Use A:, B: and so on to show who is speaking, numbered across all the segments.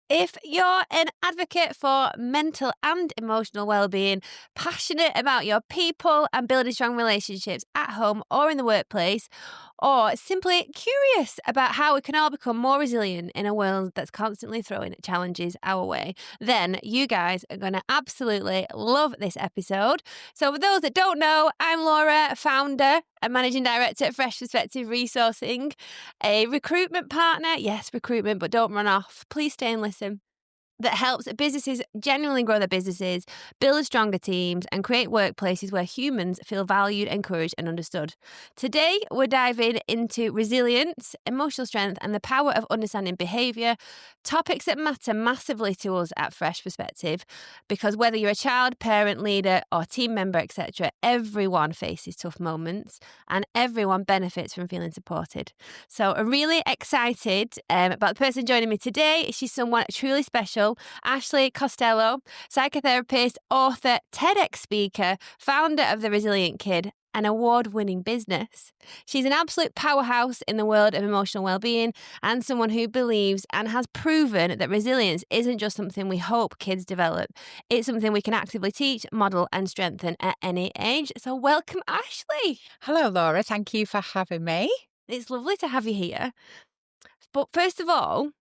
A: If you're an advocate for mental and emotional well-being, passionate about your people and building strong relationships at home or in the workplace, or simply curious about how we can all become more resilient in a world that's constantly throwing challenges our way, then you guys are going to absolutely love this episode. So for those that don't know, I'm Laura, founder and managing director at Fresh Perspective Resourcing, a recruitment partner. Yes, recruitment, but don't run off. Please stay and listen. That helps businesses genuinely grow their businesses, build stronger teams, and create workplaces where humans feel valued, encouraged, and understood. Today, we're diving into resilience, emotional strength, and the power of understanding behaviour, topics that matter massively to us at Fresh Perspective, because whether you're a child, parent, leader, or team member, etc., everyone faces tough moments, and everyone benefits from feeling supported. So I'm really excited about the person joining me today. She's someone truly special. Ashley Costello, psychotherapist, author, TEDx speaker, founder of The Resilient Kid, an award-winning business. She's an absolute powerhouse in the world of emotional well-being and someone who believes and has proven that resilience isn't just something we hope kids develop. It's something we can actively teach, model and strengthen at any age. So welcome, Ashley.
B: Hello, Laura. Thank you for having me.
A: It's lovely to have you here. But first of all,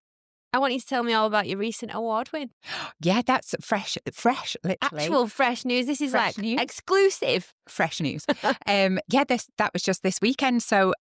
A: I want you to tell me all about your recent award win.
B: Yeah, that's fresh, literally.
A: Actual fresh news. This is
B: Fresh
A: like
B: news.
A: exclusive.
B: Fresh news. That was just this weekend. So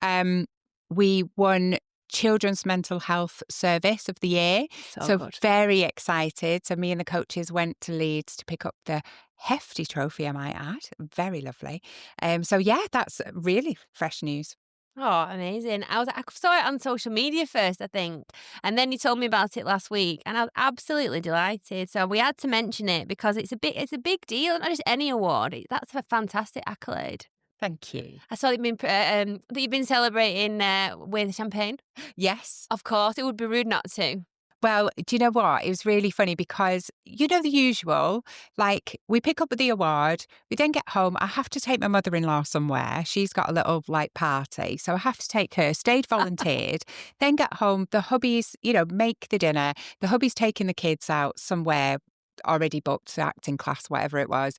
B: we won Children's Mental Health Service of the Year.
A: So good.
B: Very excited. So me and the coaches went to Leeds to pick up the hefty trophy, I might add. Very lovely. That's really fresh news.
A: Oh, amazing. I saw it on social media first, I think. And then you told me about it last week and I was absolutely delighted. So we had to mention it because it's a big deal, not just any award. That's a fantastic accolade.
B: Thank you.
A: I saw that you've been celebrating with champagne.
B: Yes.
A: Of course, it would be rude not to.
B: Well, do you know what? It was really funny because, you know, the usual, like we pick up the award, we then get home. I have to take my mother-in-law somewhere. She's got a little party. So I have to take her, stayed volunteered, then get home. The hubby's, make the dinner. The hubby's taking the kids out somewhere already booked, acting class, whatever it was.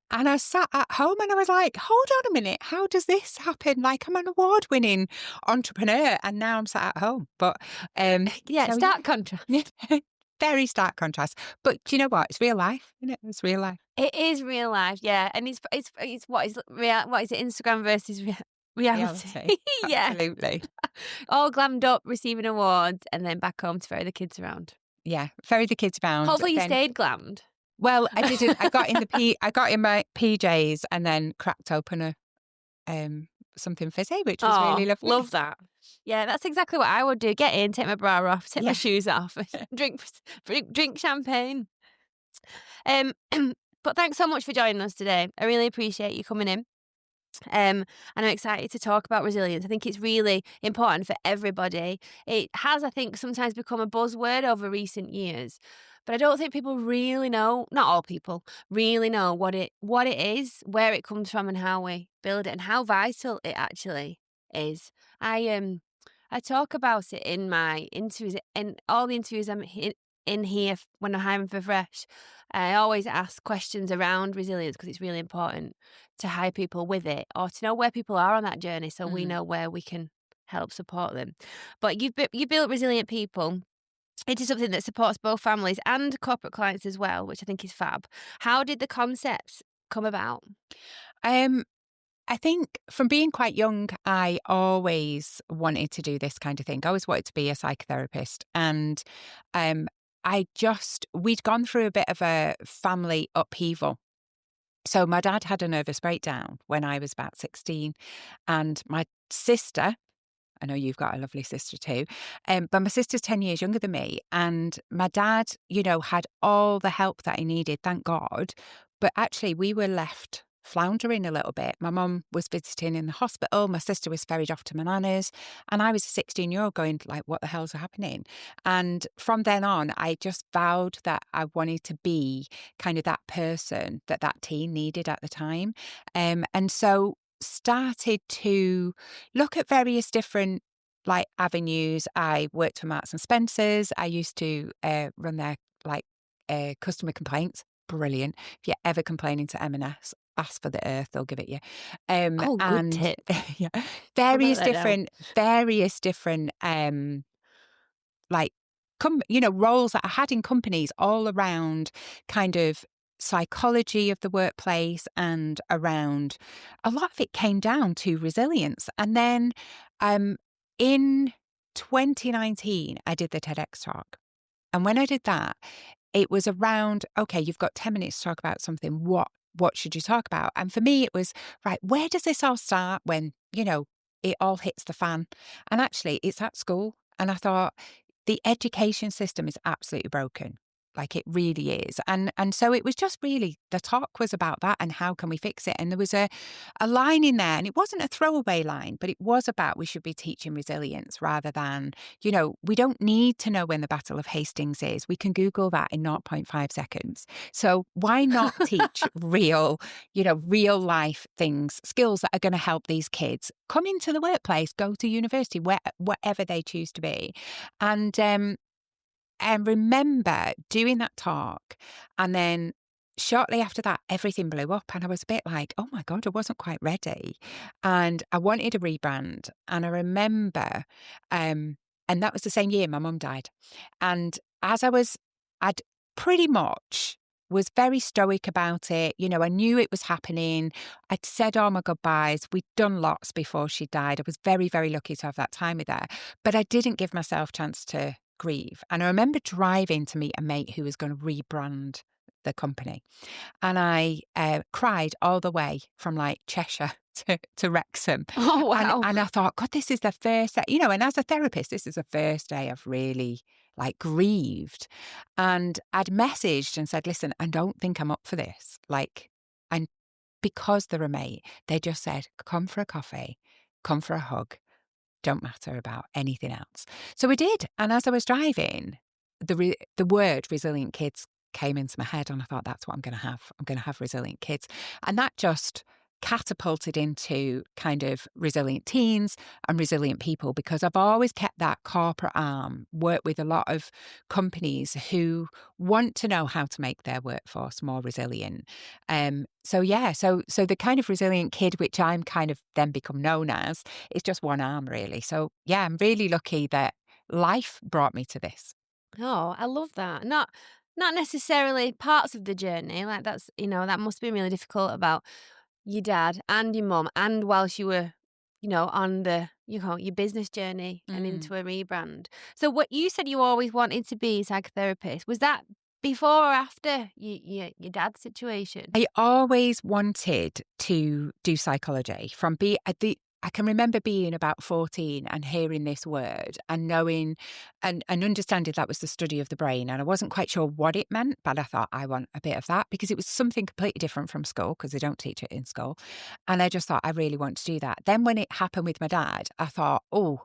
B: And I sat at home and I was like, hold on a minute, how does this happen? Like I'm an award-winning entrepreneur and now I'm sat at home. But
A: stark contrast.
B: Very stark contrast. But do you know what? It's real life, isn't it? It's real life.
A: It is real life, yeah. And it's what is it? Instagram versus reality. Yeah.
B: Absolutely.
A: All glammed up, receiving awards, and then back home to ferry the kids around.
B: Yeah, ferry the kids around.
A: Hopefully you stayed glammed.
B: Well, I didn't. I got in my PJs and then cracked open something fizzy, which was really lovely.
A: Love that. Yeah, that's exactly what I would do. Get in, take my bra off, take my shoes off, drink champagne. But thanks so much for joining us today. I really appreciate you coming in. And I'm excited to talk about resilience. I think it's really important for everybody. It has, I think, sometimes become a buzzword over recent years, but I don't think people really know, not all people really know what it is, where it comes from and how we build it and how vital it actually is. I talk about it in my interviews, in all the interviews I'm in here when I'm hiring for Fresh. I always ask questions around resilience because it's really important to hire people with it or to know where people are on that journey so we know where we can help support them. But you built resilient people. It is something that supports both families and corporate clients as well, which I think is fab. How did the concepts come about?
B: I think from being quite young, I always wanted to do this kind of thing. I always wanted to be a psychotherapist. And we'd gone through a bit of a family upheaval. So my dad had a nervous breakdown when I was about 16. And my sister, I know you've got a lovely sister too, but my sister's 10 years younger than me. And my dad, had all the help that he needed, thank God. But actually we were left floundering a little bit. My mum was visiting in the hospital. My sister was ferried off to my nana's. And I was a 16-year-old going like, what the hell's happening? And from then on, I just vowed that I wanted to be kind of that person that teen needed at the time. And so started to look at various different like avenues. I worked for Marks and Spencers. I used to run their like customer complaints. Brilliant. If you're ever complaining to M&S, ask for the earth, they'll give it you.
A: Oh, good
B: And
A: tip.
B: yeah,
A: I'll write
B: various
A: that down.
B: different like roles that I had in companies all around kind of psychology of the workplace, and around a lot of it came down to resilience. And then in 2019 I did the TEDx talk, and when I did that, it was around, okay, you've got 10 minutes to talk about something. What should you talk about? And for me, it was, right, where does this all start when, it all hits the fan? And actually, it's at school. And I thought, the education system is absolutely broken. Like, it really is. And so it was just really, the talk was about that and how can we fix it? And there was a line in there, and it wasn't a throwaway line, but it was about, we should be teaching resilience rather than, we don't need to know when the Battle of Hastings is. We can Google that in 0.5 seconds. So why not teach real life things, skills that are going to help these kids come into the workplace, go to university, whatever they choose to be. And remember doing that talk, and then shortly after that, everything blew up, and I was a bit like, oh my God, I wasn't quite ready. And I wanted a rebrand. And I remember, and that was the same year my mum died. And I'd pretty much was very stoic about it. I knew it was happening. I'd said all my goodbyes. We'd done lots before she died. I was very, very lucky to have that time with her, but I didn't give myself a chance to grieve. And I remember driving to meet a mate who was going to rebrand the company. And I cried all the way from like Cheshire to Wrexham.
A: Oh, wow.
B: And I thought, God, this is the first day, and as a therapist, this is the first day I've really like grieved. And I'd messaged and said, listen, I don't think I'm up for this. Like, and because they're a mate, they just said, come for a coffee, come for a hug. Don't matter about anything else. So we did. And as I was driving, the word resilient kids came into my head, and I thought, that's what I'm going to have. I'm going to have resilient kids. And that just catapulted into kind of resilient teens and resilient people, because I've always kept that corporate arm, worked with a lot of companies who want to know how to make their workforce more resilient. So the kind of resilient kid, which I'm kind of then become known as, is just one arm really. So yeah, I'm really lucky that life brought me to this.
A: Oh, I love that. Not necessarily parts of the journey. Like that's, that must be really difficult about your dad and your mum, and whilst you were, on the, your business journey and into a rebrand. So what you said you always wanted to be a psychotherapist, was that before or after your dad's situation?
B: I always wanted to do psychology I can remember being about 14 and hearing this word and knowing and understanding that was the study of the brain. And I wasn't quite sure what it meant, but I thought I want a bit of that, because it was something completely different from school, because they don't teach it in school. And I just thought, I really want to do that. Then when it happened with my dad, I thought, oh,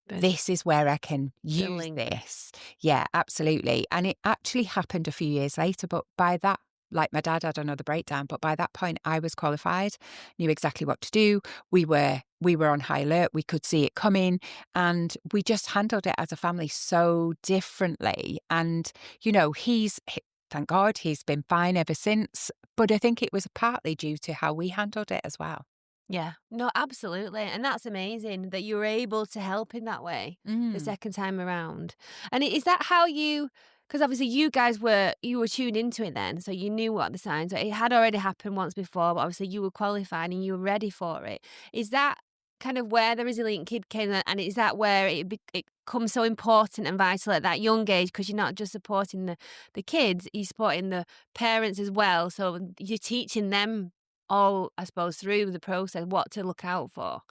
B: this is where I can use this. Yeah, absolutely. And it actually happened a few years later, but by that, like, my dad had another breakdown, but by that point I was qualified, knew exactly what to do. We were on high alert. We could see it coming, and we just handled it as a family so differently. And, thank God he's been fine ever since. But I think it was partly due to how we handled it as well.
A: Yeah, no, absolutely. And that's amazing that you were able to help in that way the second time around. And is that how because obviously you were tuned into it then, so you knew what the signs were. It had already happened once before, but obviously you were qualified and you were ready for it. Is that kind of where the resilient kid came in, and is that where it becomes so important and vital at that young age? Because you're not just supporting the kids, you're supporting the parents as well. So you're teaching them all, I suppose, through the process, what to look out for.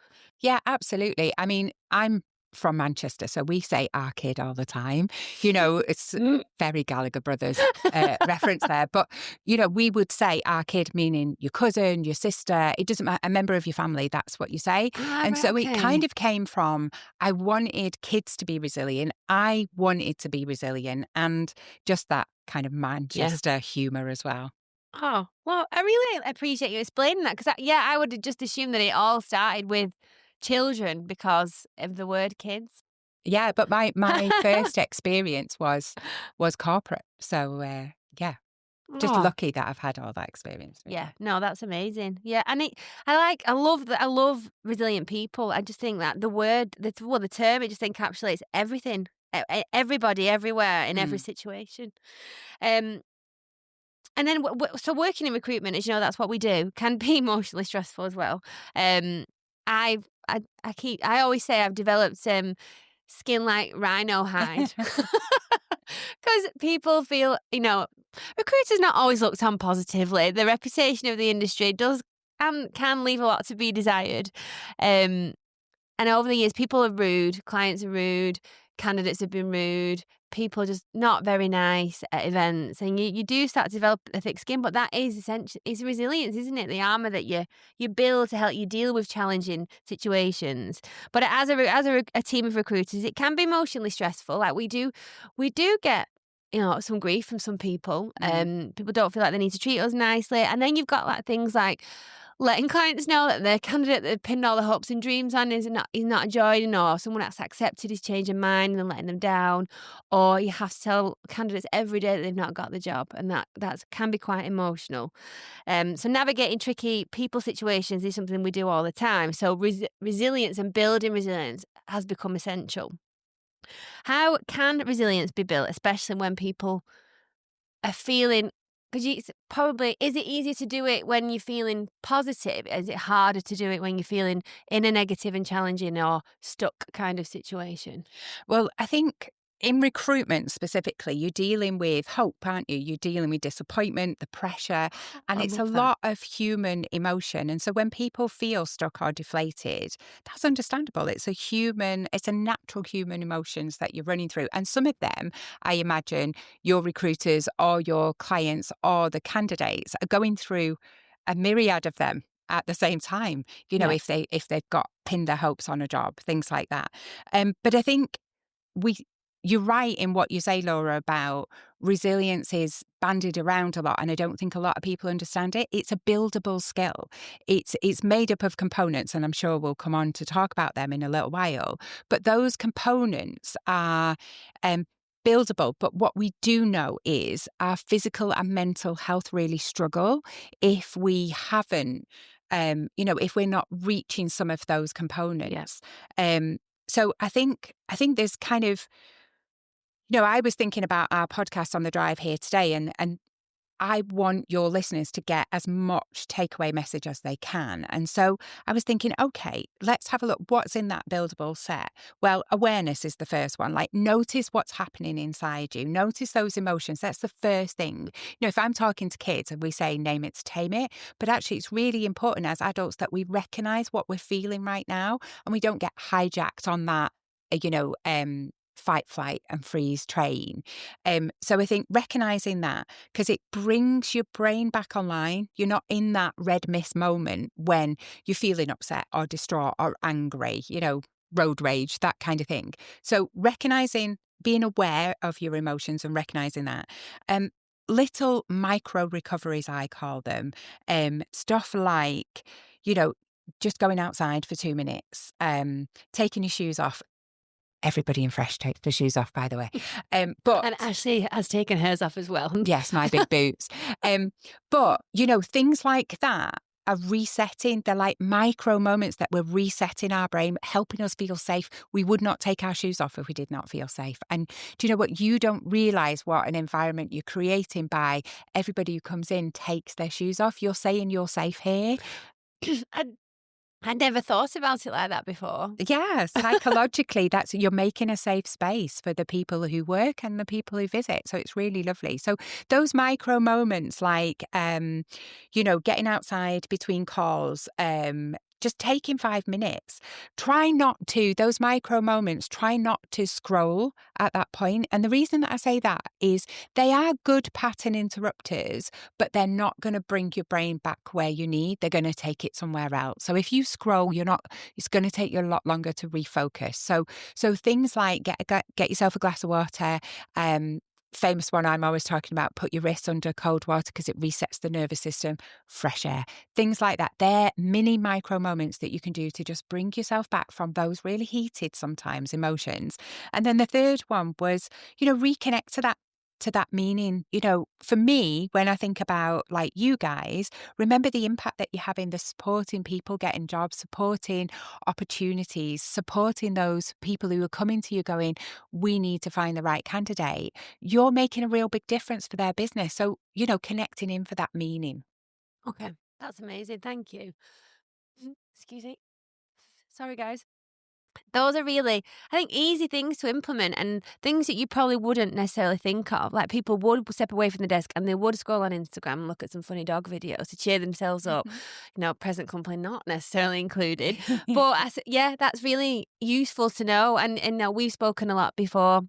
B: Yeah, absolutely. I mean, I'm from Manchester, so we say our kid all the time. It's very Gallagher Brothers reference there. But, we would say our kid, meaning your cousin, your sister. It doesn't matter, a member of your family, that's what you say. And
A: Right,
B: so
A: okay.
B: it kind of came from, I wanted kids to be resilient. I wanted to be resilient, and just that kind of Manchester humour as well.
A: Oh, well, I really appreciate you explaining that, because, I would have just assumed that it all started with children because of the word kids.
B: Yeah, but my first experience was corporate. So, yeah, just
A: Oh,
B: lucky that I've had all that experience, really.
A: yeah, no, that's amazing. Yeah, and I love that. I love resilient people. I just think that the term, it just encapsulates everything, everybody, everywhere, in every
B: Mm.
A: situation. Um, and then so working in recruitment, as you know, that's what we do, can be emotionally stressful as well. I I always say I've developed skin like rhino hide. Because people feel, recruiters not always looked on positively. The reputation of the industry does and can leave a lot to be desired. Um, and over the years, people are rude, clients are rude, candidates have been rude, people are just not very nice at events. And you do start to develop a thick skin, but that is essentially, it's resilience, isn't it? The armor that you build to help you deal with challenging situations. But as a team of recruiters, it can be emotionally stressful. Like we do get some grief from some people.
B: Mm.
A: People don't feel like they need to treat us nicely. And then you've got like things like letting clients know that the candidate they've pinned all their hopes and dreams on is not joining, or someone that's accepted is changing mind and then letting them down, or you have to tell candidates every day that they've not got the job, and that can be quite emotional. So navigating tricky people situations is something we do all the time. So resilience and building resilience has become essential. How can resilience be built, especially when people are feeling? Because is it easier to do it when you're feeling positive? Is it harder to do it when you're feeling in a negative and challenging or stuck kind of situation?
B: Well, I think in recruitment specifically, you're dealing with hope, aren't you? You're dealing with disappointment, the pressure, and
A: I
B: it's a
A: love that.
B: lot of human emotion. And so when people feel stuck or deflated, that's understandable. It's a natural human emotions that you're running through. And some of them, I imagine, your recruiters or your clients or the candidates are going through a myriad of them at the same time,
A: Yeah.
B: if they've got pinned their hopes on a job, things like that. But I think we you're right in what you say, Laura, about resilience is bandied around a lot, and I don't think a lot of people understand it. It's a buildable skill. It's made up of components, and I'm sure we'll come on to talk about them in a little while. But those components are buildable. But what we do know is our physical and mental health really struggle if we haven't, if we're not reaching some of those components. So I think there's kind of, I was thinking about our podcast on the drive here today, and I want your listeners to get as much takeaway message as they can. And so I was thinking, okay, let's have a look. What's in that buildable set? Well, awareness is the first one. Like, notice what's happening inside you. Notice those emotions. That's the first thing. If I'm talking to kids and we say name it to tame it, but actually it's really important as adults that we recognize what we're feeling right now and we don't get hijacked on that, fight, flight and freeze train. So I think recognizing that, because it brings your brain back online. You're not in that red mist moment when you're feeling upset or distraught or angry, road rage, that kind of thing. So being aware of your emotions and recognizing that. Little micro recoveries, I call them. Stuff like, just going outside for 2 minutes, taking your shoes off. Everybody in Fresh takes their shoes off, by the way. But
A: And Ashley has taken hers off as well.
B: yes, my big boots. But, things like that are resetting. They're like micro moments that we're resetting our brain, helping us feel safe. We would not take our shoes off if we did not feel safe. And do you know what? You don't realize what an environment you're creating by everybody who comes in takes their shoes off. You're saying you're safe here.
A: I never thought about it like that before.
B: Yeah, psychologically, you're making a safe space for the people who work and the people who visit. So it's really lovely. So those micro moments, like, getting outside between calls, just taking 5 minutes, those micro moments, try not to scroll at that point. And the reason that I say that is they are good pattern interrupters, but they're not going to bring your brain back where you need. They're going to take it somewhere else. So if you scroll, it's going to take you a lot longer to refocus. So things like get yourself a glass of water, famous one I'm always talking about, put your wrists under cold water because it resets the nervous system, fresh air, things like that. They're mini micro moments that you can do to just bring yourself back from those really heated sometimes emotions. And then the third one was, reconnect to that meaning. For me, when I think about like you guys, remember the impact that you're having, the supporting people getting jobs, supporting opportunities, supporting those people who are coming to you going, we need to find the right candidate. You're making a real big difference for their business. So, connecting in for that meaning.
A: Okay. That's amazing. Thank you. Excuse me. Sorry, guys. Those are really, I think, easy things to implement and things that you probably wouldn't necessarily think of. Like people would step away from the desk and they would scroll on Instagram and look at some funny dog videos to cheer themselves up. Present company not necessarily included. But yeah, that's really useful to know. And now we've spoken a lot before.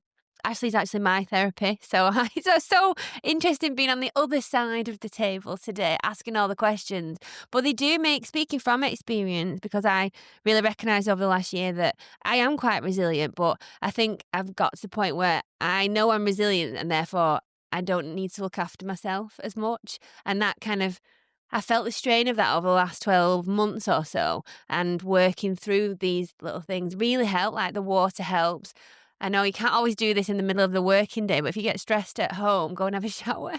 A: Ashley's actually my therapist, so it's so interesting being on the other side of the table today, asking all the questions. But they do make, speaking from experience, because I really recognised over the last year that I am quite resilient, but I think I've got to the point where I know I'm resilient and therefore I don't need to look after myself as much. And that kind of, I felt the strain of that over the last 12 months or so, and working through these little things really helped, like the water helps. I know you can't always do this in the middle of the working day, but if you get stressed at home, go and have a shower.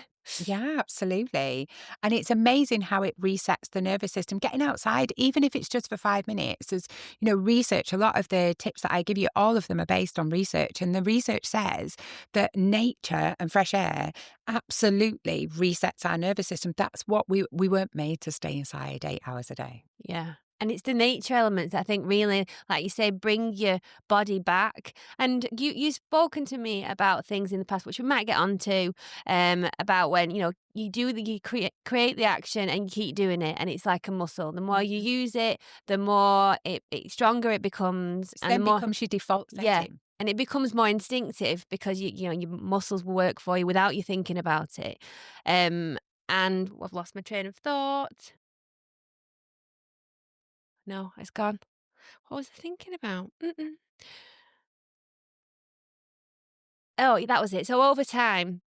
B: Yeah, absolutely. And it's amazing how it resets the nervous system. Getting outside, even if it's just for 5 minutes, there's, research. A lot of the tips that I give you, all of them are based on research. And the research says that nature and fresh air absolutely resets our nervous system. That's what we weren't made to stay inside 8 hours a day.
A: Yeah. And it's the nature elements that I think really, like you say, bring your body back. And you've spoken to me about things in the past, which we might get onto, about when, you create the action and you keep doing it. And it's like a muscle. The more you use it, the more it stronger it becomes.
B: So then becomes your default setting.
A: Yeah. And it becomes more instinctive because your muscles will work for you without you thinking about it. And I've lost my train of thought. No, it's gone. What was I thinking about? Oh, that was it. So over time,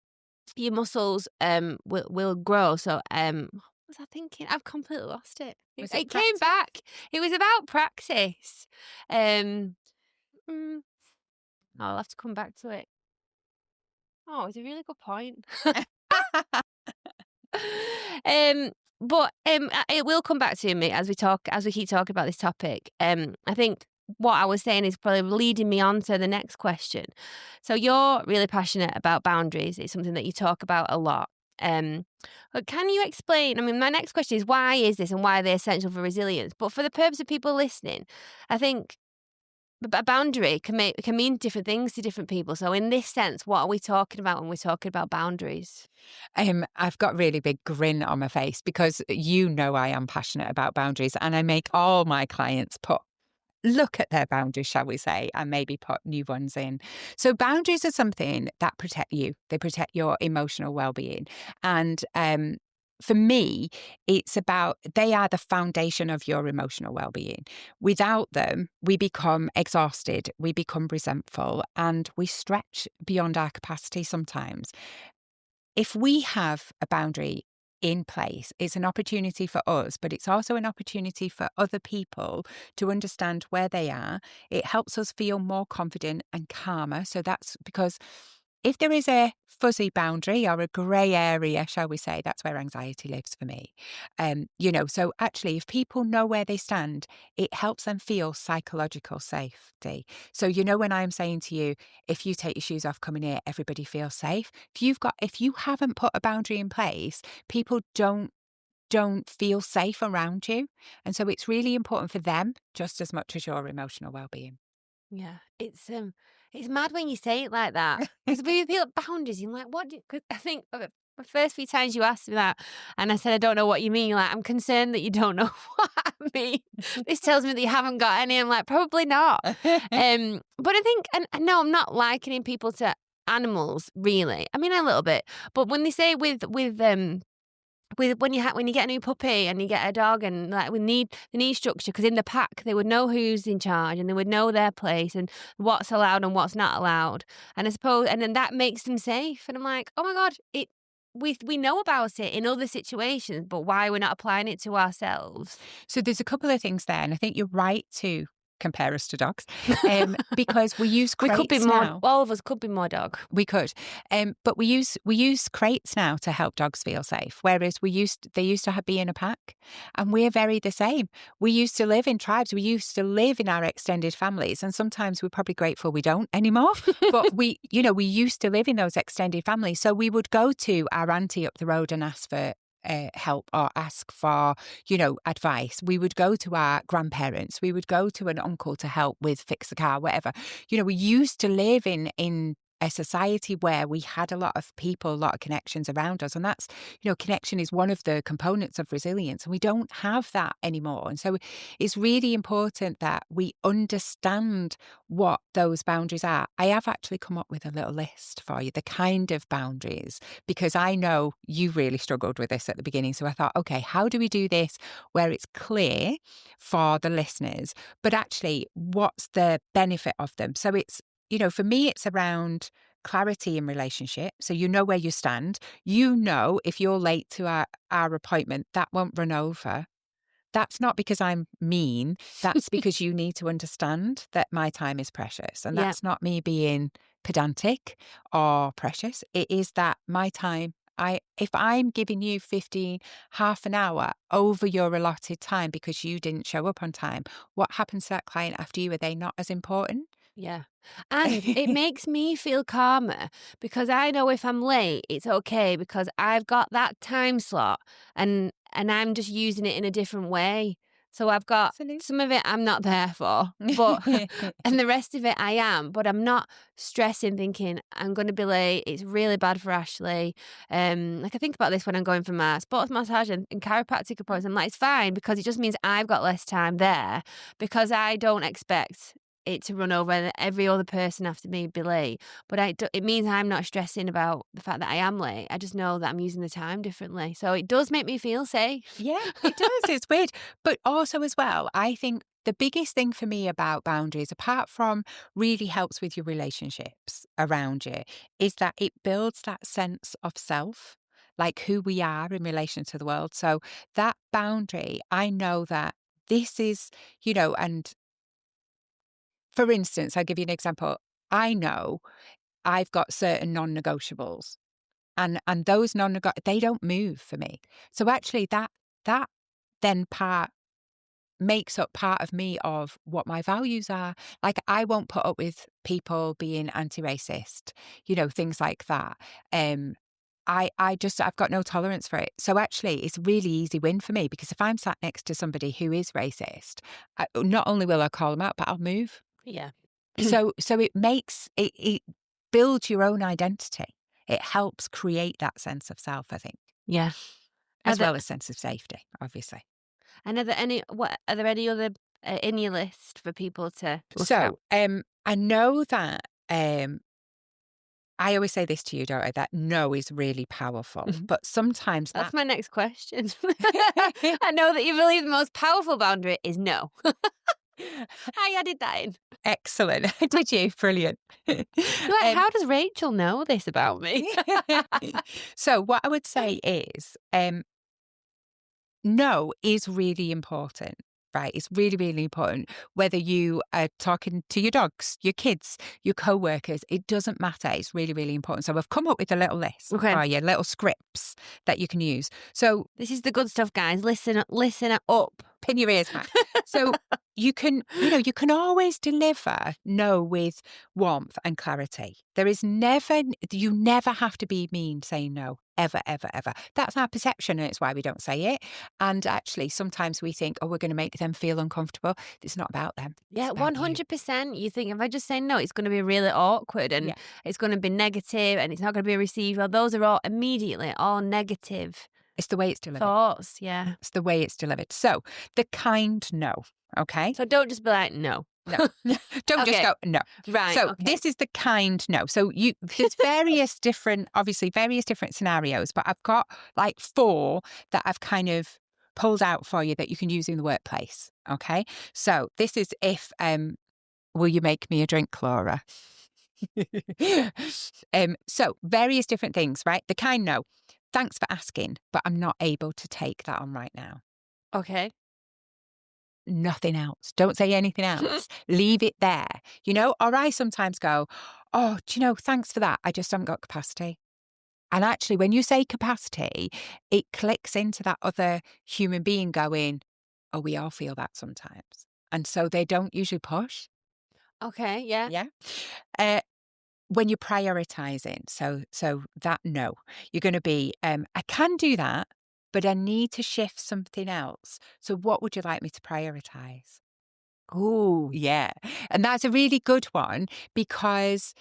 A: your muscles will grow. So what was I thinking? I've completely lost it.
B: Was
A: It
B: it
A: came
B: practice?
A: back. It was about practice. Um, mm, I'll have to come back to it. Oh, it's a really good point. It will come back to me as we keep talking about this topic. I think what I was saying is probably leading me on to the next question. So you're really passionate about boundaries. It's something that you talk about a lot. But can you explain? I mean, my next question is why is this and why are they essential for resilience? But for the purpose of people listening, I think a boundary can mean different things to different people. So in this sense, what are we talking about when we're talking about boundaries?
B: I've got a really big grin on my face because I am passionate about boundaries and I make all my clients look at their boundaries, shall we say, and maybe put new ones in. So boundaries are something that protect you. They protect your emotional well-being. And for me, they are the foundation of your emotional well-being. Without them, we become exhausted, we become resentful, and we stretch beyond our capacity sometimes. If we have a boundary in place, it's an opportunity for us, but it's also an opportunity for other people to understand where they are. It helps us feel more confident and calmer. So that's because if there is a fuzzy boundary or a grey area, shall we say, that's where anxiety lives for me. So actually, if people know where they stand, it helps them feel psychological safety. So, when I'm saying to you, if you take your shoes off coming here, everybody feels safe. If you haven't put a boundary in place, people don't feel safe around you. And so it's really important for them just as much as your emotional well-being.
A: Yeah, it's mad when you say it like that. Because when you feel boundaries, you're like, what? Because I think the first few times you asked me that, and I said, I don't know what you mean. You're like, I'm concerned that you don't know what I mean. This tells me that you haven't got any. I'm like, probably not. But I think, and no, I'm not likening people to animals, really. I mean, a little bit. But when they say with when you get a new puppy and you get a dog, and like they need structure, because in the pack they would know who's in charge and they would know their place and what's allowed and what's not allowed. And I suppose, and then that makes them safe. And I'm like, oh my god, we know about it in other situations, but why we're not applying it to ourselves?
B: So there's a couple of things there, and I think you're right to compare us to dogs, because we use
A: We
B: crates
A: could be more.
B: now.
A: All of us could be more dog.
B: We could, but we use crates now to help dogs feel safe. Whereas they used to be in a pack, and we're very the same. We used to live in tribes. We used to live in our extended families, and sometimes we're probably grateful we don't anymore. But we used to live in those extended families, so we would go to our auntie up the road and ask for help or ask for, advice. We would go to our grandparents. We would go to an uncle to help with fix the car, whatever. We used to live in a society where we had a lot of people, a lot of connections around us. And that's, connection is one of the components of resilience. And we don't have that anymore. And so it's really important that we understand what those boundaries are. I have actually come up with a little list for you, the kind of boundaries, because I know you really struggled with this at the beginning. So I thought, okay, how do we do this where it's clear for the listeners, but actually what's the benefit of them? So it's, for me, it's around clarity in relationship. So you know where you stand. If you're late to our appointment, that won't run over. That's not because I'm mean. That's because you need to understand that my time is precious. And that's not me being pedantic or precious. It is that my time, if I'm giving you half an hour over your allotted time because you didn't show up on time, what happens to that client after you? Are they not as important?
A: Yeah. And it makes me feel calmer, because I know if I'm late, it's okay, because I've got that time slot and I'm just using it in a different way. So I've got
B: Absolutely.
A: some of it I'm not there for, but and the rest of it I am, but I'm not stressing thinking I'm going to be late. It's really bad for Ashley. Like I think about this when I'm going for my sports massage and chiropractic appointments. I'm like, it's fine, because it just means I've got less time there, because I don't expect it to run over and every other person after me be late. But it means I'm not stressing about the fact that I am late. I just know that I'm using the time differently. So it does make me feel safe.
B: Yeah, it does. It's weird. But also as well, I think the biggest thing for me about boundaries, apart from really helps with your relationships around you, is that it builds that sense of self, like who we are in relation to the world. So that boundary, I know that this is, and for instance, I'll give you an example. I know I've got certain non-negotiables, and those they don't move for me. So actually that then part makes up part of me of what my values are. Like I won't put up with people being anti-racist, things like that. I've got no tolerance for it. So actually it's a really easy win for me, because if I'm sat next to somebody who is racist, not only will I call them out, but I'll move.
A: Yeah.
B: So it builds your own identity. It helps create that sense of self, I think.
A: Yeah.
B: As well as sense of safety, obviously.
A: And are there any other in your list for people to look
B: So,
A: at?
B: I know that I always say this to you, don't I? That no is really powerful, but sometimes
A: That's my next question. I know that you believe the most powerful boundary is no. I added that in.
B: Excellent. Did you? Brilliant.
A: How does Rachel know this about me?
B: So what I would say is, no is really important, right? It's really, really important. Whether you are talking to your dogs, your kids, your co-workers, it doesn't matter. It's really, really important. So I've come up with a little list for you, little scripts that you can use. So
A: this is the good stuff, guys. Listen up.
B: Pin your ears back. So you can always deliver no with warmth and clarity. You never have to be mean saying no, ever, ever, ever. That's our perception, and it's why we don't say it. And actually, sometimes we think, we're going to make them feel uncomfortable. It's not about them.
A: Yeah, 100%. You think if I just say no, it's going to be really awkward and it's going to be negative and it's not going to be received. Well, those are all immediately all negative.
B: It's the way it's delivered.
A: Thoughts, yeah.
B: It's the way it's delivered. So the kind no, okay?
A: So don't just be like, no.
B: No. Don't just
A: Okay.
B: go, no.
A: Right.
B: So
A: Okay.
B: this is the kind no. So there's various different scenarios, but I've got like 4 that I've kind of pulled out for you that you can use in the workplace. Okay. So this is if, will you make me a drink, Laura? So various different things, right? The kind no. Thanks for asking, but I'm not able to take that on right now.
A: Okay.
B: Nothing else. Don't say anything else. Leave it there. Or I sometimes go, oh, thanks for that. I just haven't got capacity. And actually, when you say capacity, it clicks into that other human being going, oh, we all feel that sometimes. And so they don't usually push.
A: Okay. Yeah.
B: Yeah. When you're prioritizing, so that no, you're going to be, I can do that, but I need to shift something else. So what would you like me to prioritize?
A: Ooh.
B: Yeah. And that's a really good one because,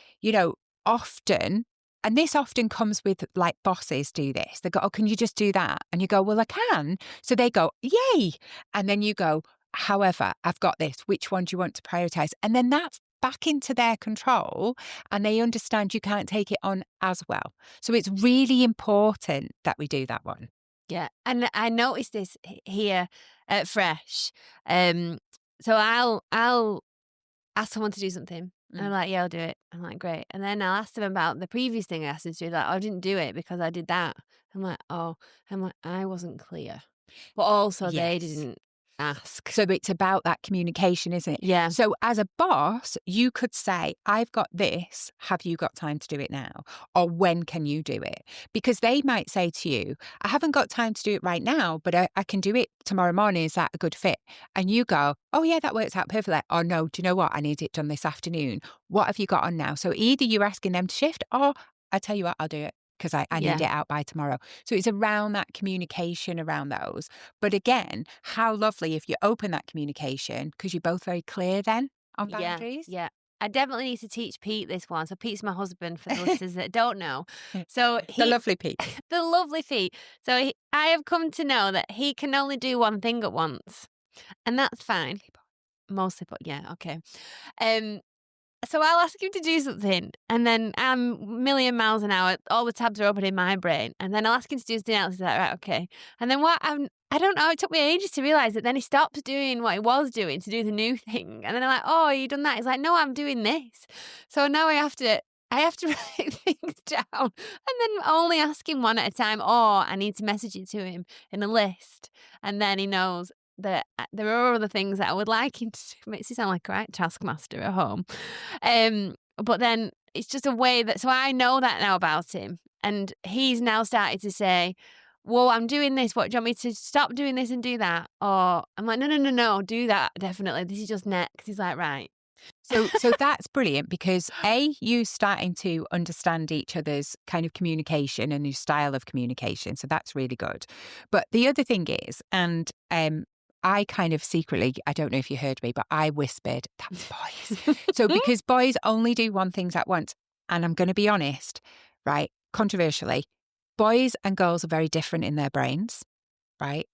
B: often, and this often comes with like bosses do this. They go, oh, can you just do that? And you go, well, I can. So they go, yay. And then you go, however, I've got this. Which one do you want to prioritize? And then that's back into their control and they understand you can't take it on as well. So it's really important that we do that one.
A: Yeah. And I noticed this here at Fresh. So I'll ask someone to do something. And I'm like, yeah, I'll do it. I'm like, great. And then I'll ask them about the previous thing I asked them to do. Like, oh, I didn't do it because I did that. I'm like, oh, I wasn't clear. But also they
B: Yes.
A: didn't ask.
B: So it's about that communication, isn't it?
A: Yeah.
B: So as a boss, you could say, I've got this. Have you got time to do it now? Or when can you do it? Because they might say to you, I haven't got time to do it right now, but I can do it tomorrow morning. Is that a good fit? And you go, oh yeah, that works out perfectly. Or no, do you know what? I need it done this afternoon. What have you got on now? So either you're asking them to shift or I tell you what, I'll do it. Because I need it out by tomorrow. So it's around that communication around those. But again, how lovely if you open that communication because you're both very clear then on boundaries.
A: Yeah. I definitely need to teach Pete this one. So Pete's my husband for the listeners that don't know. So
B: The lovely Pete.
A: the lovely Pete. So I have come to know that he can only do one thing at once. And that's fine. Mostly, but yeah, okay. So I'll ask him to do something, and then I'm a million miles an hour. All the tabs are open in my brain, and then I'll ask him to do something else. He's like, right, okay. And then I don't know. It took me ages to realize that. Then he stops doing what he was doing to do the new thing, and then I'm like, oh, you done that? He's like, no, I'm doing this. So now I have to write things down, and then only ask him one at a time, or I need to message it to him in a list, and then he knows that there are other things that I would like him to do. Makes it sound like a right taskmaster at home. But then it's just a way that, so I know that now about him. And he's now started to say, well, I'm doing this. What, do you want me to stop doing this and do that? Or I'm like, no, do that. Definitely. This is just next. He's like, right.
B: So that's brilliant because you starting to understand each other's kind of communication and your style of communication. So that's really good. But the other thing is, and I kind of secretly, I don't know if you heard me, but I whispered, that's boys. So because boys only do one thing at once, and I'm going to be honest, right, controversially, boys and girls are very different in their brains, right?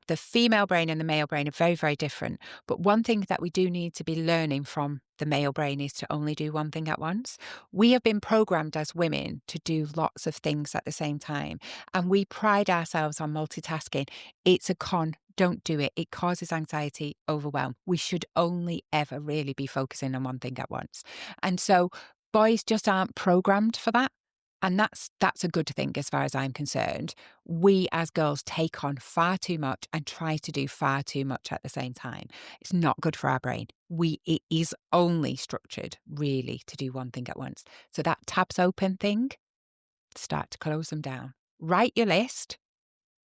B: The female brain and the male brain are very, very different. But one thing that we do need to be learning from the male brain is to only do one thing at once. We have been programmed as women to do lots of things at the same time. And we pride ourselves on multitasking. It's a con. Don't do it. It causes anxiety, overwhelm. We should only ever really be focusing on one thing at once. And so boys just aren't programmed for that. And that's a good thing as far as I'm concerned. We as girls take on far too much and try to do far too much at the same time. It's not good for our brain. It is only structured really to do one thing at once. So that tabs open thing, start to close them down. Write your list,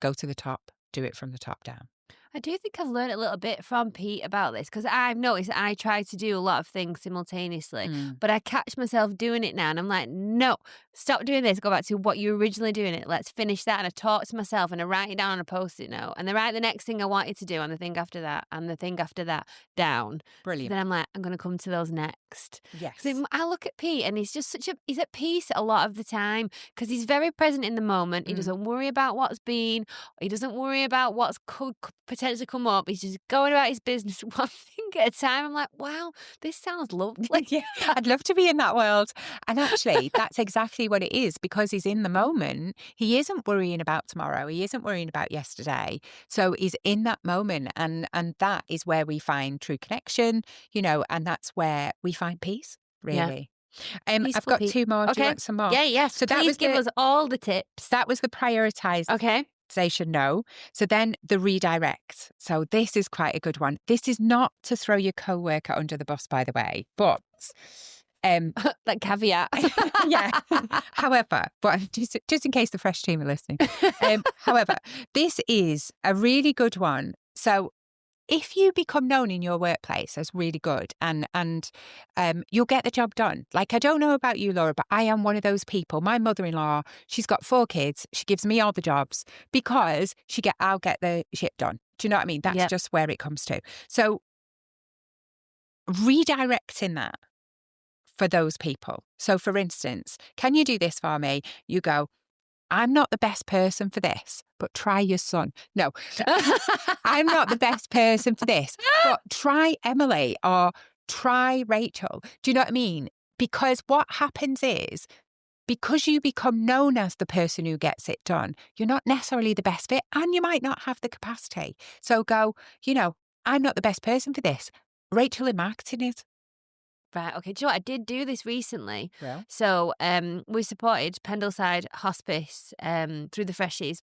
B: go to the top, do it from the top down.
A: I do think I've learned a little bit from Pete about this because I've noticed that I try to do a lot of things simultaneously, but I catch myself doing it now and I'm like, no, stop doing this. Go back to what you were originally doing it. Let's finish that. And I talk to myself and I write it down on a post-it note and I write the next thing I wanted to do and the thing after that and the thing after that down.
B: Brilliant.
A: Then I'm like, I'm going to come to those next.
B: Yes.
A: So I look at Pete and he's just he's at peace a lot of the time because he's very present in the moment. He doesn't worry about what's been. He doesn't worry about what's could potentially come up. He's just going about his business one thing at a time. I'm like, wow, this sounds lovely.
B: Yeah, I'd love to be in that world. And actually, that's exactly what it is, because he's in the moment. He isn't worrying about tomorrow. He isn't worrying about yesterday. So he's in that moment. And that is where we find true connection, and that's where we find peace,
A: Yeah.
B: really. I've
A: Peaceful
B: got
A: people.
B: 2 more. Do you
A: Okay.
B: want some more?
A: Yeah, yes.
B: So that
A: Please
B: was
A: give us all the tips.
B: that was the prioritization
A: Okay.
B: no. So then the redirect. So this is quite a good one. This is not to throw your coworker under the bus, by the way, but
A: Like caveat.
B: yeah. However, but just in case the fresh team are listening. However, this is a really good one. So if you become known in your workplace as really good and you'll get the job done. Like, I don't know about you, Laura, but I am one of those people. My mother-in-law, she's got 4 kids. She gives me all the jobs because I'll get the shit done. Do you know what I mean? That's
A: Yep.
B: just where it comes to. So redirecting that for those people. So for instance, can you do this for me? You go, I'm not the best person for this, but try your son. No, I'm not the best person for this, but try Emily or try Rachel. Do you know what I mean? Because what happens is, because you become known as the person who gets it done, you're not necessarily the best fit and you might not have the capacity. So go, I'm not the best person for this. Rachel in marketing is.
A: Right. Okay. Do you know what? I did do this recently.
B: Well.
A: So we supported Pendleside Hospice through the Freshies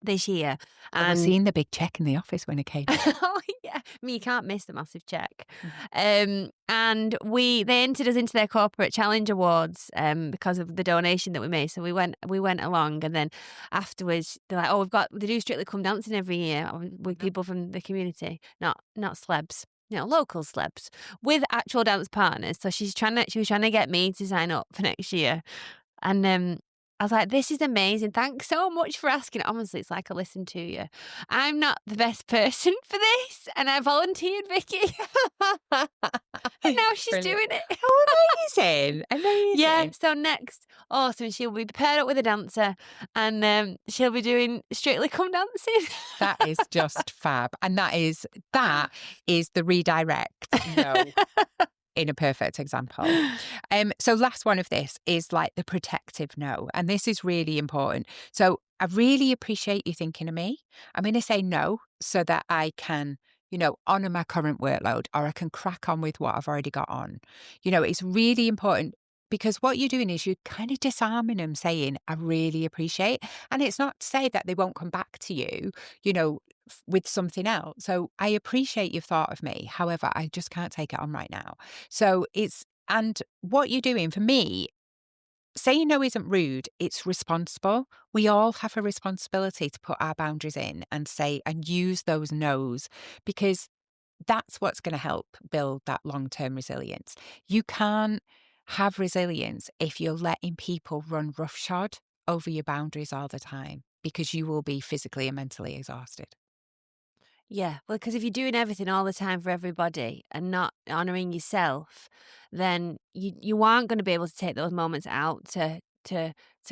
A: this year.
B: I was seeing the big check in the office when it came.
A: Oh, yeah. You can't miss the massive check. And they entered us into their Corporate Challenge Awards because of the donation that we made. So we went along, and then afterwards they're like, oh, they do Strictly Come Dancing every year with people from the community, not celebs. Local celebs with actual dance partners. So she was trying to get me to sign up for next year. And I was like, this is amazing. Thanks so much for asking. Honestly, it's like I listened to you. I'm not the best person for this. And I volunteered Vicky. And now she's
B: Brilliant.
A: doing it.
B: Oh, amazing. Amazing.
A: Yeah, so next, awesome. She'll be paired up with a dancer and she'll be doing Strictly Come Dancing.
B: That is just fab. And that is the redirect, in a perfect example. So last one of this is like the protective no. And this is really important. So I really appreciate you thinking of me. I'm going to say no so that I can, honour my current workload, or I can crack on with what I've already got on. It's really important, because what you're doing is you're kind of disarming them, saying, I really appreciate. And it's not to say that they won't come back to you, with something else. So I appreciate you've thought of me. However, I just can't take it on right now. So and what you're doing for me, saying no isn't rude, it's responsible. We all have a responsibility to put our boundaries in and say and use those no's, because that's what's going to help build that long-term resilience. You can't have resilience if you're letting people run roughshod over your boundaries all the time, because you will be physically and mentally exhausted.
A: Yeah, well, because if you're doing everything all the time for everybody and not honouring yourself, then you aren't going to be able to take those moments out to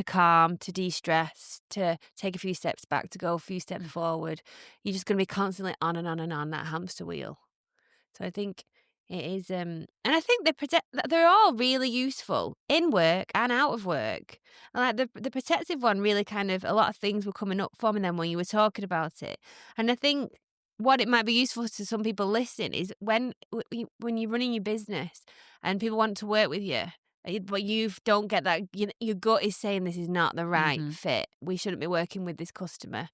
A: calm, to de-stress, to take a few steps back, to go a few steps forward. You're just going to be constantly on and on and on that hamster wheel. So I think it is, and I think they're all really useful in work and out of work. And like the protective one, really kind of a lot of things were coming up for me then when you were talking about it. And I think what it might be useful to some people listening is when you're running your business and people want to work with you, but you don't get that, your gut is saying this is not the right fit. We shouldn't be working with this customer.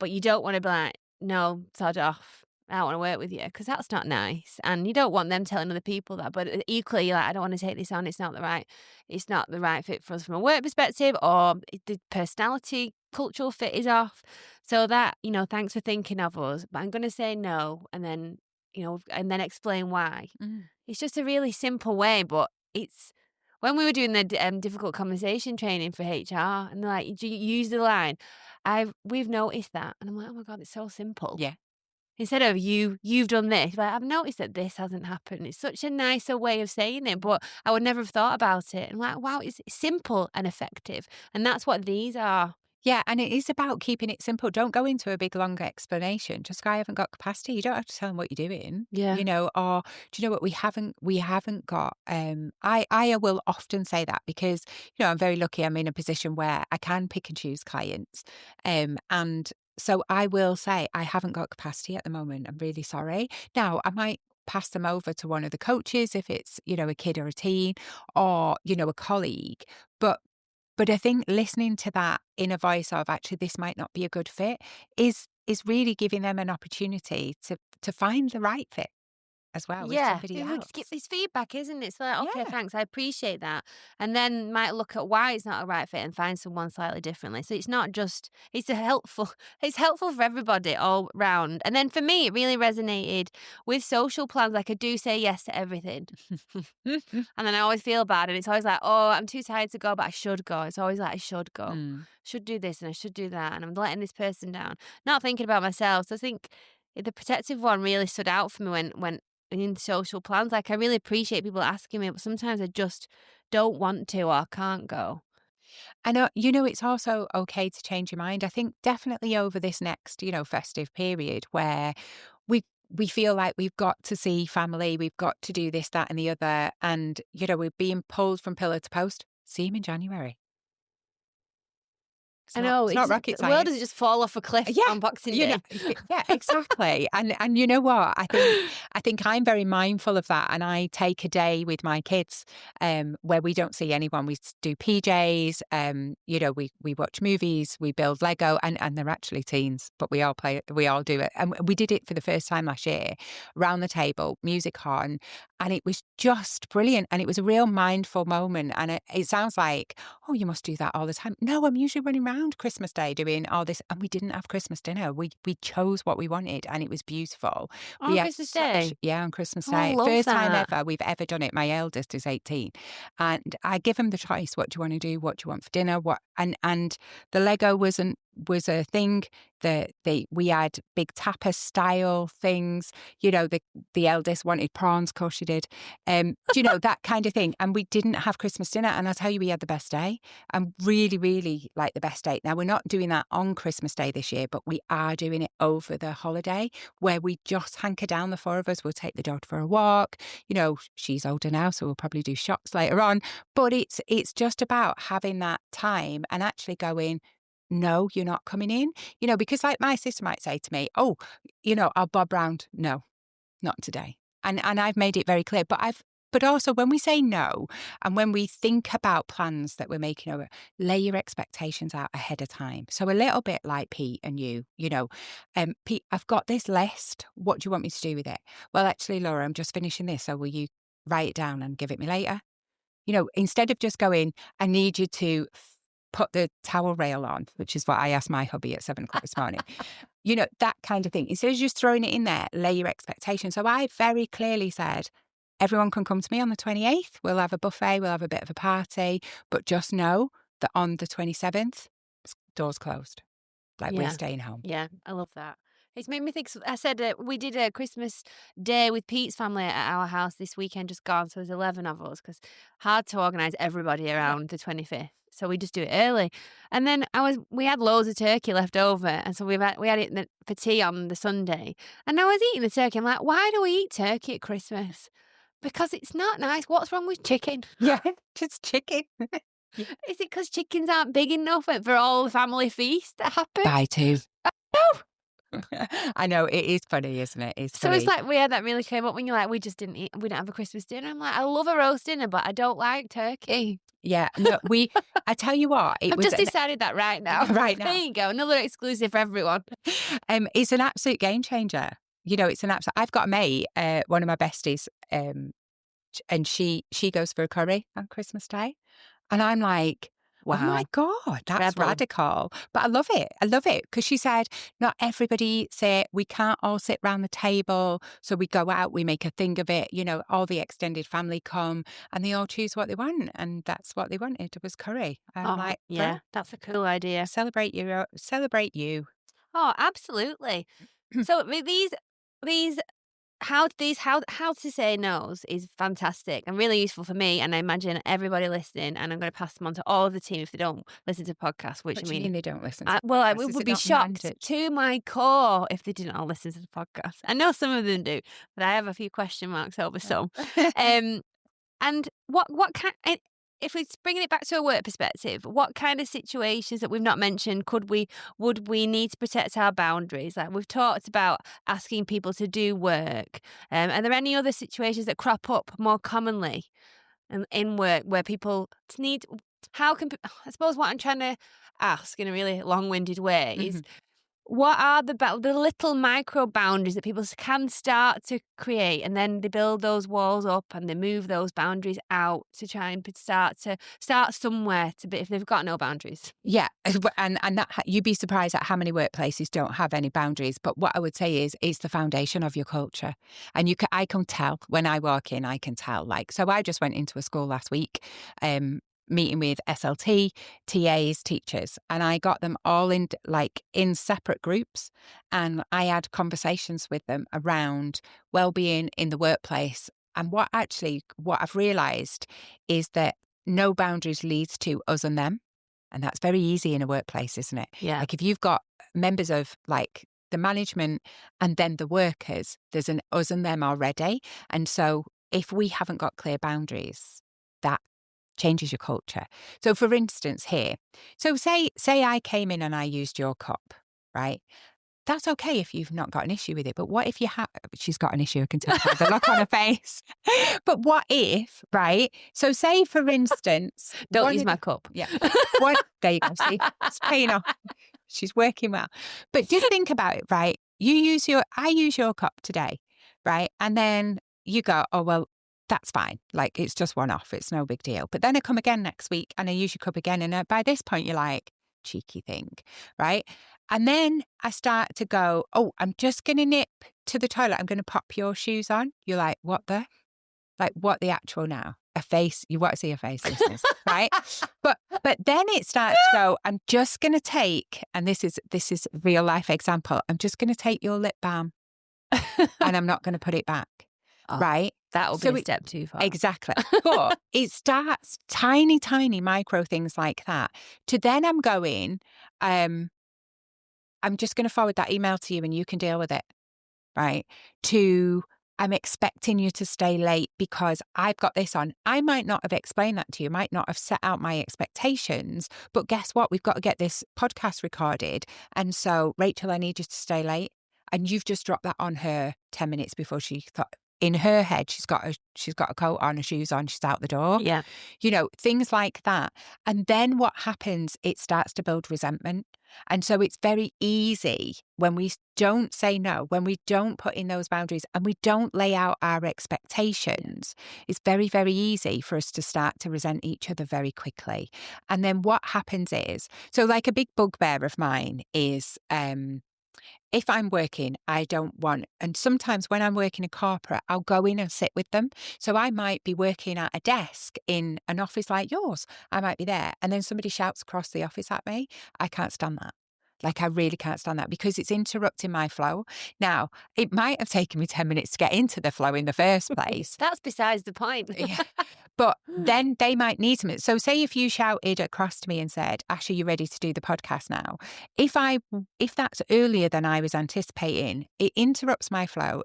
A: But you don't want to be like, no, sod off. I don't want to work with you, because that's not nice. And you don't want them telling other people that. But equally, you're like, I don't want to take this on. It's not the right fit for us from a work perspective, or the personality, cultural fit is off. So that, thanks for thinking of us. But I'm going to say no, and then, and then explain why. It's just a really simple way, but it's, when we were doing the difficult conversation training for HR, and they're like, you use the line, we've noticed that. And I'm like, oh my God, it's so simple.
B: Yeah.
A: Instead of you've done this, but I've noticed that this hasn't happened. It's such a nicer way of saying it, but I would never have thought about it. And like, wow, it's simple and effective. And that's what these are.
B: Yeah, and it is about keeping it simple. Don't go into a big long explanation. Just go, I haven't got capacity. You don't have to tell them what you're doing.
A: Yeah.
B: Or do you know what we haven't got I will often say that because, I'm very lucky I'm in a position where I can pick and choose clients. And so I will say, I haven't got capacity at the moment. I'm really sorry. Now I might pass them over to one of the coaches if it's, a kid or a teen or, a colleague. But I think listening to that inner voice of actually this might not be a good fit is really giving them an opportunity to find the right fit as well with
A: Yeah,
B: somebody
A: it's
B: else.
A: it's feedback, isn't it? It's like, okay,
B: Yeah.
A: thanks, I appreciate that. And then might look at why it's not a right fit and find someone slightly differently. So it's not just it's a helpful it's helpful for everybody all round. And then for me, it really resonated with social plans. Like I do say yes to everything. And then I always feel bad and it's always like, oh, I'm too tired to go, but I should go. It's always like I should go.
B: Mm.
A: Should do this and I should do that. And I'm letting this person down. Not thinking about myself. So I think the protective one really stood out for me when in social plans. Like I really appreciate people asking me, but sometimes I just don't want to or can't go.
B: I know, it's also okay to change your mind. I think definitely over this next, festive period where we we feel like we've got to see family, we've got to do this, that, and the other, and we're being pulled from pillar to post. See him in January. It's
A: I
B: not.
A: know
B: It's not
A: it's
B: rocket
A: the world
B: science.
A: doesn't just fall off a cliff
B: Yeah,
A: on Boxing Day.
B: yeah, exactly. And you know what? I think I'm very mindful of that, and I take a day with my kids, where we don't see anyone. We do PJs, we watch movies, we build Lego, and they're actually teens, but we all do it, and we did it for the first time last year, round the table, music on, and it was just brilliant, and it was a real mindful moment. And it sounds like, oh, you must do that all the time. No, I'm usually running around Christmas Day doing all this. And we didn't have Christmas dinner. We chose what we wanted and it was beautiful. We
A: On
B: had
A: Christmas Day.
B: yeah, on Christmas
A: Oh, I
B: Day.
A: love
B: First time
A: that.
B: ever we've ever done it. My eldest is 18. And I give him the choice. What do you want to do? What do you want for dinner? And the Lego was a thing that we had big tapas style things. The eldest wanted prawns, of course she did. That kind of thing. And we didn't have Christmas dinner. And I'll tell you, we had the best day and really, really like the best day. Now, we're not doing that on Christmas Day this year, but we are doing it over the holiday where we just hanker down, the four of us. We'll take the dog for a walk. She's older now, so we'll probably do shops later on. But it's just about having that time and actually going, no, you're not coming in. Because like my sister might say to me, oh, I'll bob round. No, not today. And I've made it very clear. But also when we say no, and when we think about plans that we're making over, lay your expectations out ahead of time. So a little bit like Pete and Pete, I've got this list. What do you want me to do with it? Well, actually, Laura, I'm just finishing this. So will you write it down and give it me later? Instead of just going, I need you to put the towel rail on, which is what I asked my hubby at 7 o'clock this morning. That kind of thing. Instead of just throwing it in there, lay your expectations. So I very clearly said, everyone can come to me on the 28th. We'll have a buffet, we'll have a bit of a party, but just know that on the 27th, doors closed. Like we're
A: Yeah.
B: staying home.
A: Yeah, I love that. It's made me think. I said we did a Christmas day with Pete's family at our house this weekend, just gone. So there's 11 of us because hard to organise everybody
B: Yeah.
A: around the 25th. So we just do it early, and then we had loads of turkey left over, and so we had it for tea on the Sunday. And I was eating the turkey. I'm like, why do we eat turkey at Christmas? Because it's not nice. What's wrong with chicken?
B: Yeah, just chicken. Yeah.
A: Is it because chickens aren't big enough for all the family feasts that happen?
B: Buy two.
A: No.
B: I know, it is funny, isn't it? It's
A: So it's
B: funny.
A: like weird that really came up when you're like, we didn't have a Christmas dinner. I'm like, I love a roast dinner, but I don't like turkey.
B: Yeah, no, I tell you what, it
A: I've
B: was
A: just decided that right now.
B: right
A: There
B: now.
A: you go, another exclusive for everyone.
B: It's an absolute game changer. It's an absolute. I've got a mate, one of my besties, and she goes for a curry on Christmas Day, and I'm like, oh my
A: Wow.
B: God, that's
A: Rebel.
B: radical. But I love it. I love it because she said, not everybody eats it. We can't all sit round the table. So we go out, we make a thing of it. All the extended family come and they all choose what they want. And that's what they wanted was curry. I'm
A: Oh,
B: like,
A: yeah, that's a cool idea.
B: celebrate you. Celebrate you.
A: Oh, absolutely. So these how to say no's is fantastic and really useful for me, and I imagine everybody listening. And I'm going to pass them on to all of the team if they don't listen to podcasts. Which
B: What
A: I
B: do you
A: mean,
B: mean they don't listen to
A: I
B: podcasts? Is
A: would
B: it
A: be
B: not
A: shocked
B: mandatory?
A: to my core if they didn't all listen to the podcast. I know some of them do, but I have a few question marks over some. Um, and what kind? If we're bringing it back to a work perspective, what kind of situations that we've not mentioned would we need to protect our boundaries? Like we've talked about asking people to do work. Are there any other situations that crop up more commonly in work where people need? How can I suppose what I'm trying to ask in a really long-winded way is
B: Mhm.
A: what are the little micro boundaries that people can start to create, and then they build those walls up and they move those boundaries out to try and start somewhere to be if they've got no boundaries.
B: Yeah, and that you'd be surprised at how many workplaces don't have any boundaries. But what I would say is, it's the foundation of your culture, and I can tell when I walk in. I can tell. Like, so I just went into a school last week, meeting with SLT, TAs, teachers, and I got them all in separate groups, and I had conversations with them around well-being in the workplace. And what I've realised is that no boundaries leads to us and them. And that's very easy in a workplace, isn't it?
A: Yeah.
B: Like if you've got members of like the management and then the workers, there's an us and them already. And so if we haven't got clear boundaries, that changes your culture. So for instance here, so say I came in and I used your cup, right? That's okay if you've not got an issue with it. But what if you have, she's got an issue, I can tell by the look on her face. But what if, right? So say for instance.
A: Don't use my cup.
B: Yeah. There you go, see, it's paying off. She's working well. But just think about it, right? I use your cup today, right? And then you go, oh, well, that's fine. Like it's just one off. It's no big deal. But then I come again next week and I use your cup again. And by this point, you're like, cheeky thing, right? And then I start to go, oh, I'm just going to nip to the toilet. I'm going to pop your shoes on. You're like, what the? Like, what the actual now? A face. You want to see a face, listeners, right? But then it starts to go, I'm just going to take, and this is real life example. I'm just going to take your lip balm and I'm not going to put it back.
A: Oh,
B: right?
A: That will be a step too far.
B: Exactly. But it starts tiny, tiny micro things like that to then I'm going, I'm just going to forward that email to you and you can deal with it, right? To I'm expecting you to stay late because I've got this on. I might not have explained that to you, might not have set out my expectations, but guess what? We've got to get this podcast recorded. And so, Rachel, I need you to stay late. And you've just dropped that on her 10 minutes before she thought, in her head, she's got a coat on, her shoes on, she's out the door.
A: Yeah.
B: You know, things like that. And then what happens, it starts to build resentment. And so it's very easy when we don't say no, when we don't put in those boundaries and we don't lay out our expectations, it's very, very easy for us to start to resent each other very quickly. And then what happens is, so like a big bugbear of mine is, if I'm working, I don't want, and sometimes when I'm working in corporate, I'll go in and sit with them. So I might be working at a desk in an office like yours. I might be there and then somebody shouts across the office at me. I can't stand that. Like I really can't stand that because it's interrupting my flow. Now, it might have taken me 10 minutes to get into the flow in the first place.
A: That's besides the point.
B: Yeah. But then they might need something. So say if you shouted across to me and said, Ash, are you ready to do the podcast now? If that's earlier than I was anticipating, it interrupts my flow.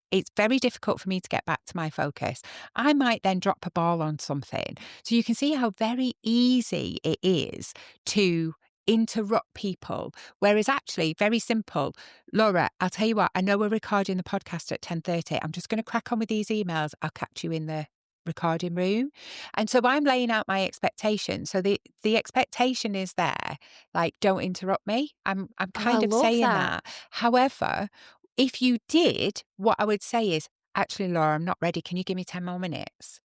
B: It's very difficult for me to get back to my focus. I might then drop a ball on something. So you can see how very easy it is to interrupt people. Whereas actually, very simple. Laura, I'll tell you what, I know we're recording the podcast at 10:30. I'm just going to crack on with these emails. I'll catch you in the recording room. And so I'm laying out my expectations. So the expectation is there, like, don't interrupt me. I'm kind of saying that. However, if you did, what I would say is, actually, Laura, I'm not ready. Can you give me 10 more minutes?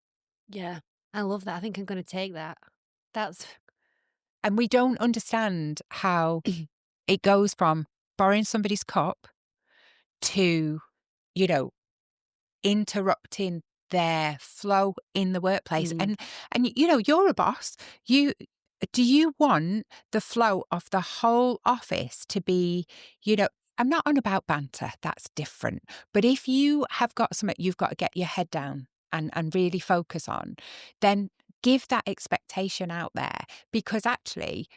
A: Yeah. I love that. I think I'm going to take that.
B: And we don't understand how it goes from borrowing somebody's cup to, interrupting their flow in the workplace. And you're a boss. Do you want the flow of the whole office to be, I'm not on about banter. That's different. But if you have got something you've got to get your head down and really focus on, then give that expectation out there, because actually,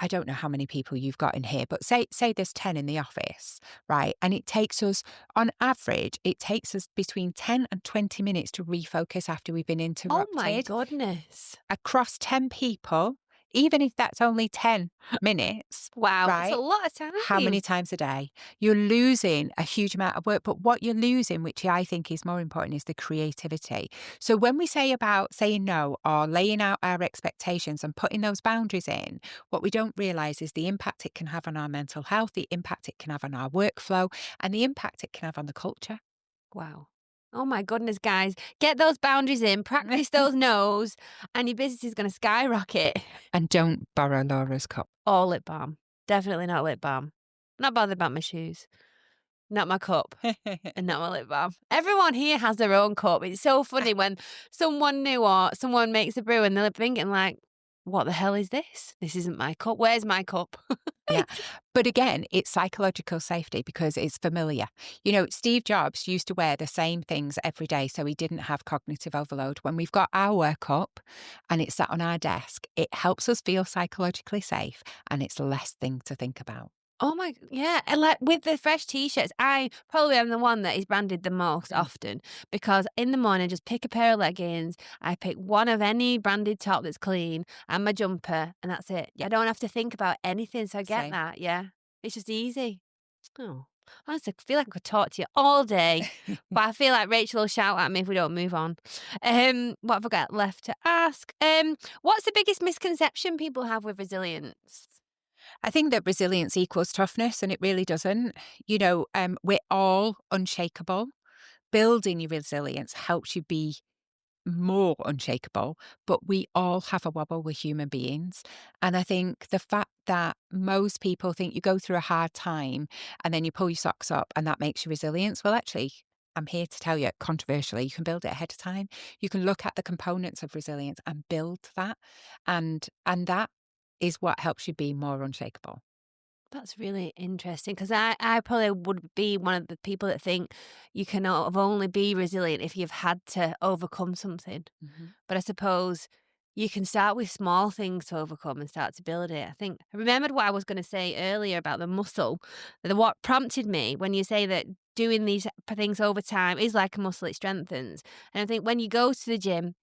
B: I don't know how many people you've got in here, but say there's 10 in the office, right? And it takes us, on average, it takes us between 10 and 20 minutes to refocus after we've been
A: Oh my
B: interrupted.
A: goodness.
B: Across 10 people, even if that's only 10 minutes,
A: Wow, that's a
B: right?
A: lot of
B: How many
A: time.
B: times a day? You're losing a huge amount of work, but what you're losing, which I think is more important, is the creativity. So when we say about saying no or laying out our expectations and putting those boundaries in, what we don't realize is the impact it can have on our mental health, the impact it can have on our workflow, and the impact it can have on the culture.
A: Wow. Oh my goodness, guys. Get those boundaries in, practice those no's, and your business is going to skyrocket.
B: And don't borrow Laura's cup.
A: Or lip balm. Definitely not lip balm. Not bothered about my shoes. Not my cup. And not my lip balm. Everyone here has their own cup. It's so funny when someone new or someone makes a brew and they're thinking like, what the hell is this? This isn't my cup. Where's my cup?
B: Yeah. But again, it's psychological safety because it's familiar. You know, Steve Jobs used to wear the same things every day so he didn't have cognitive overload. When we've got our work up and it's sat on our desk, it helps us feel psychologically safe and it's less thing to think about.
A: Oh my, yeah. And like with the fresh t-shirts, I probably am the one that is branded the most
B: Mm.
A: often because in the morning, just pick a pair of leggings. I pick one of any branded top that's clean and my jumper, and that's it. I don't have to think about anything. So I get
B: Same.
A: that. Yeah. It's just easy. Oh, honestly, I feel like I could talk to you all day, but I feel like Rachel will shout at me if we don't move on. What have I got left to ask? What's the biggest misconception people have with resilience?
B: I think that resilience equals toughness, and it really doesn't. You know, we're all unshakable. Building your resilience helps you be more unshakable, but we all have a wobble with human beings. And I think the fact that most people think you go through a hard time and then you pull your socks up and that makes you resilient. Well, actually, I'm here to tell you, controversially, you can build it ahead of time. You can look at the components of resilience and build that. And that is what helps you be more unshakable.
A: That's really interesting because I probably would be one of the people that think you can only be resilient if you've had to overcome something.
B: Mhm.
A: But I suppose you can start with small things to overcome and start to build it. I think I remembered what I was going to say earlier about the muscle. What prompted me when you say that doing these things over time is like a muscle, it strengthens. And I think when you go to the gym,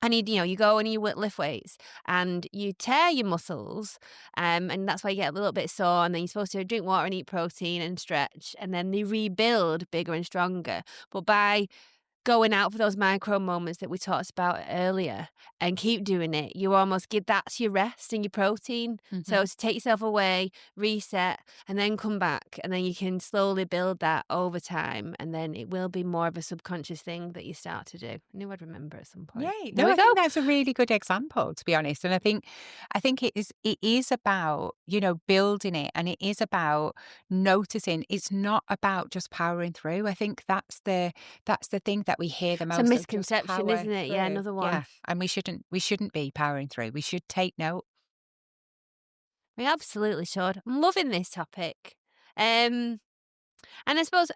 A: and you go and you lift weights and you tear your muscles, and that's why you get a little bit sore. And then you're supposed to drink water and eat protein and stretch, and then they rebuild bigger and stronger. But by going out for those micro moments that we talked about earlier and keep doing it, you almost give that's your rest and your protein. So
B: Mhm.
A: to take yourself away, reset, and then come back, and then you can slowly build that over time, and then it will be more of a subconscious thing that you start to do. I knew I'd remember at some point.
B: Yay.
A: There
B: No,
A: we
B: I think
A: go.
B: that's a really good example, to be honest. And I think it is about, building it, and it is about noticing. It's not about just powering through. I think that's the thing that we hear the
A: It's a
B: most, of just
A: misconception,
B: power
A: isn't it? Yeah,
B: through.
A: another
B: Yeah.
A: one.
B: And we shouldn't be powering through. We should take note.
A: We absolutely should. I'm loving this topic. And I suppose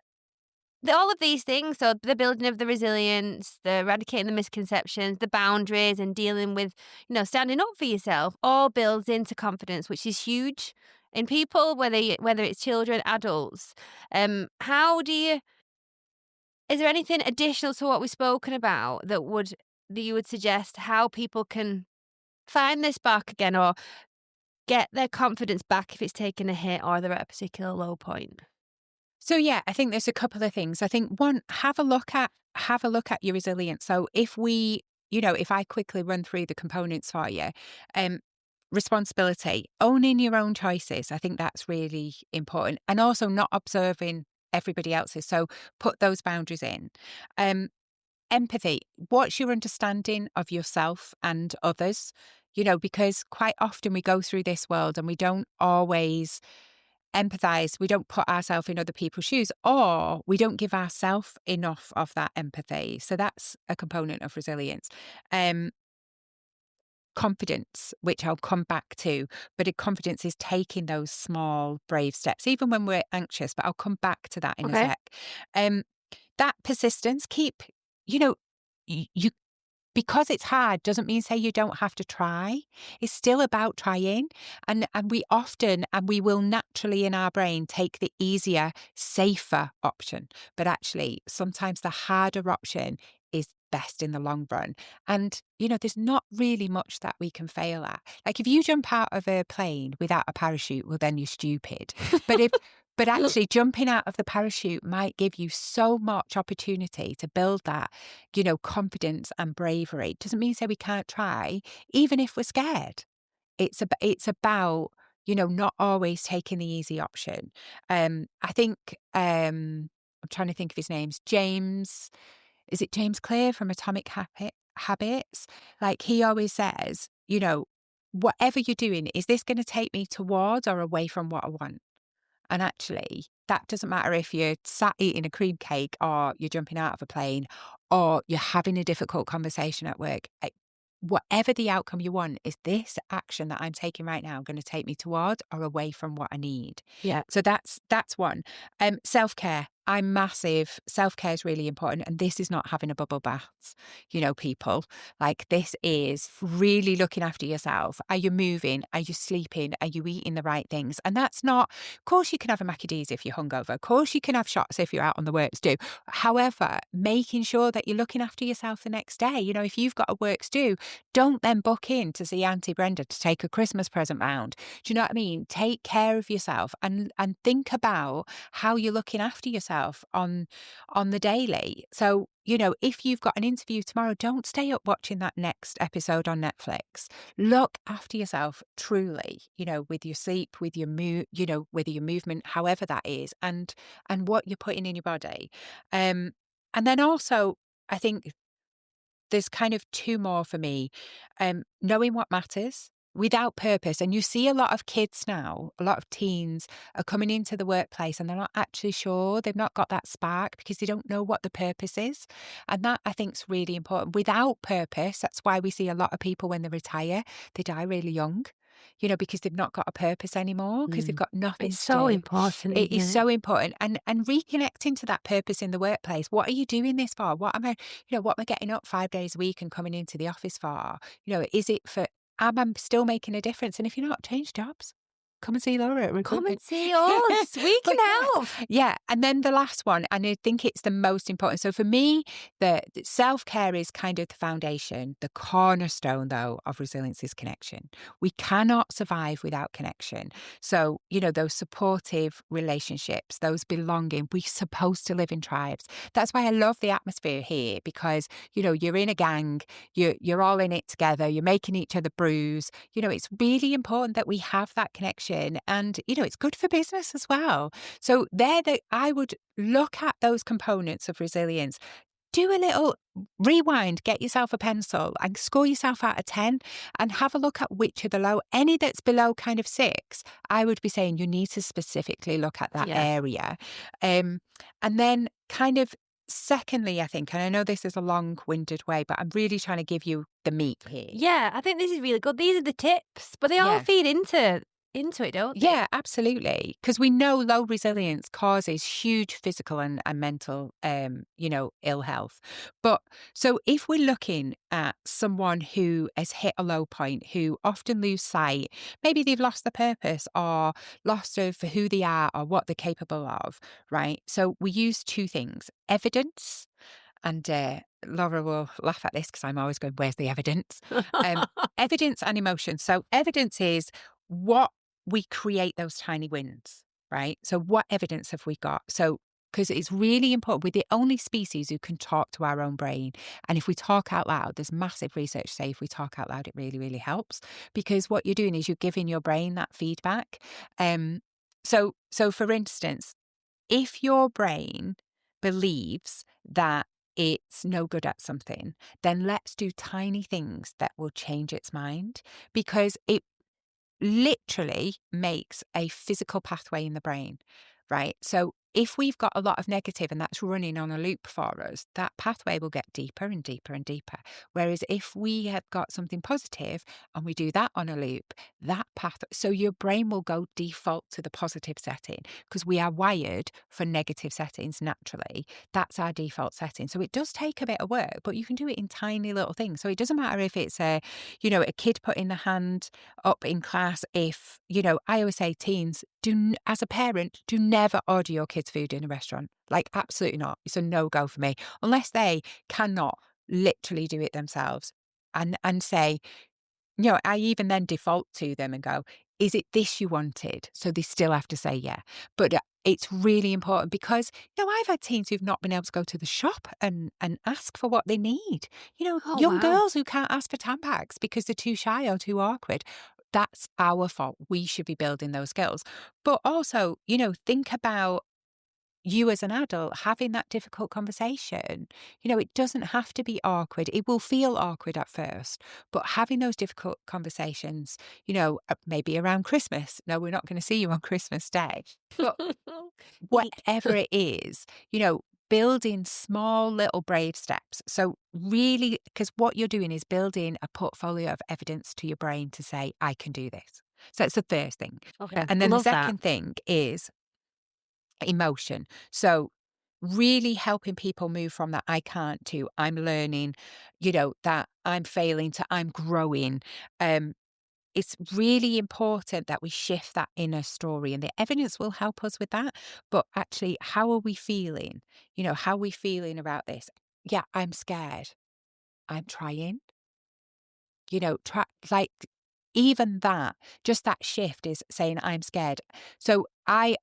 A: all of these things, so the building of the resilience, the eradicating the misconceptions, the boundaries, and dealing with, standing up for yourself, all builds into confidence, which is huge in people, whether it's children, adults. How do you? Is there anything additional to what we've spoken about that you would suggest how people can find this spark again, or get their confidence back if it's taken a hit or they're at a particular low point?
B: So yeah, I think there's a couple of things. I think one, have a look at your resilience. So if I quickly run through the components for you, um, responsibility, owning your own choices. I think that's really important, and also not observing everybody else's. So put those boundaries in. Um, Empathy. What's your understanding of yourself and others? Because quite often we go through this world and we don't always empathize. We don't put ourselves in other people's shoes, or we don't give ourselves enough of that empathy. So that's a component of resilience. Um, confidence, which I'll come back to. But confidence is taking those small, brave steps, even when we're anxious. But I'll come back to that in a
A: Okay.
B: sec. That persistence, you because it's hard doesn't mean say you don't have to try. It's still about trying. And we often, and we will naturally in our brain take the easier, safer option. But actually, sometimes the harder option is best in the long run. And, there's not really much that we can fail at. Like if you jump out of a plane without a parachute, well, then you're stupid. But actually jumping out of the parachute might give you so much opportunity to build that, confidence and bravery. Doesn't mean say we can't try, even if we're scared. It's about, not always taking the easy option. I think, I'm trying to think of his names. Is it James Clear from Habits? Like he always says, whatever you're doing, is this going to take me towards or away from what I want? And actually, that doesn't matter if you're sat eating a cream cake or you're jumping out of a plane or you're having a difficult conversation at work. Whatever the outcome you want, is this action that I'm taking right now going to take me towards or away from what I need?
A: Yeah.
B: So that's one. Self-care. I'm massive. Self-care is really important. And this is not having a bubble bath, people. Like this is really looking after yourself. Are you moving? Are you sleeping? Are you eating the right things? And that's not, of course you can have a Macadese if you're hungover. Of course you can have shots if you're out on the works do. However, making sure that you're looking after yourself the next day. If you've got a works do, don't then book in to see Auntie Brenda to take a Christmas present round. Do you know what I mean? Take care of yourself and think about how you're looking after yourself on the daily. So, if you've got an interview tomorrow, don't stay up watching that next episode on Netflix. Look after yourself truly, with your sleep, with your mood, with your movement, however that is, and what you're putting in your body. And then also, I think there's kind of two more for me. Knowing what matters without purpose. And you see a lot of kids now, a lot of teens are coming into the workplace and they're not actually sure. They've not got that spark because they don't know what the purpose is. And that I think is really important. Without purpose, that's why we see a lot of people when they retire, they die really young. Because they've not got a purpose anymore, because they've got nothing
A: It's
B: to
A: so
B: do.
A: important.
B: It is
A: isn't
B: so important. And reconnecting to that purpose in the workplace. What are you doing this for? What am I getting up 5 days a week and coming into the office for? Is it for, am I still making a difference? And if you're not, change jobs. Come and see Laura at
A: Come and
B: recruitment.
A: see us. We can help.
B: Yeah. And then the last one, and I think it's the most important. So for me, the self-care is kind of the foundation. The cornerstone, though, of resilience is connection. We cannot survive without connection. So, those supportive relationships, those belonging, we're supposed to live in tribes. That's why I love the atmosphere here because, you're in a gang, you're all in it together, you're making each other bruise. It's really important that we have that connection. And, it's good for business as well. So I would look at those components of resilience. Do a little rewind, get yourself a pencil and score yourself out of 10 and have a look at which are the low. Any that's below kind of 6, I would be saying you need to specifically look at that area. And then kind of secondly, I think, and I know this is a long-winded way, but I'm really trying to give you the meat here.
A: Yeah, I think this is really good. These are the tips, but they all feed into it, don't they?
B: Yeah, absolutely. Because we know low resilience causes huge physical and mental, ill health. But so if we're looking at someone who has hit a low point, who often lose sight, maybe they've lost their purpose or lost of who they are or what they're capable of, right? So we use two things, evidence. And Laura will laugh at this because I'm always going, where's the evidence? Evidence and emotion. So evidence is what we create those tiny wins, right? So what evidence have we got? So because it's really important. We're the only species who can talk to our own brain. And if we talk out loud, there's massive research say if we talk out loud, it really, really helps. Because what you're doing is you're giving your brain that feedback. So for instance, if your brain believes that it's no good at something, then let's do tiny things that will change its mind because it literally makes a physical pathway in the brain, right? So if we've got a lot of negative and that's running on a loop for us, that pathway will get deeper and deeper and deeper. Whereas if we have got something positive and we do that on a loop, that path, so your brain will go default to the positive setting because we are wired for negative settings naturally. That's our default setting. So it does take a bit of work, but you can do it in tiny little things. So it doesn't matter if it's a kid putting the hand up in class. If, I always say teens, as a parent, do never order your kids' food in a restaurant. Like, absolutely not. It's a no-go for me, unless they cannot literally do it themselves. And say, I even then default to them and go, is it this you wanted? So they still have to say yeah. But it's really important because, I've had teens who've not been able to go to the shop and ask for what they need.
A: Oh,
B: Young
A: wow.
B: girls who can't ask for tampons because they're too shy or too awkward. That's our fault. We should be building those skills. But also, think about you as an adult having that difficult conversation. It doesn't have to be awkward. It will feel awkward at first, but having those difficult conversations, maybe around Christmas. No, we're not going to see you on Christmas Day, but
A: Eek.
B: whatever it is, building small little brave steps. So really, because what you're doing is building a portfolio of evidence to your brain to say, I can do this. So that's the first thing.
A: Okay,
B: And then the
A: love that.
B: second thing is emotion. So really helping people move from that I can't to I'm learning, that I'm failing to I'm growing. It's really important that we shift that inner story, and the evidence will help us with that. But actually, how are we feeling? How are we feeling about this? Yeah, I'm scared. I'm trying. Try, like, even that, just that shift is saying I'm scared. So my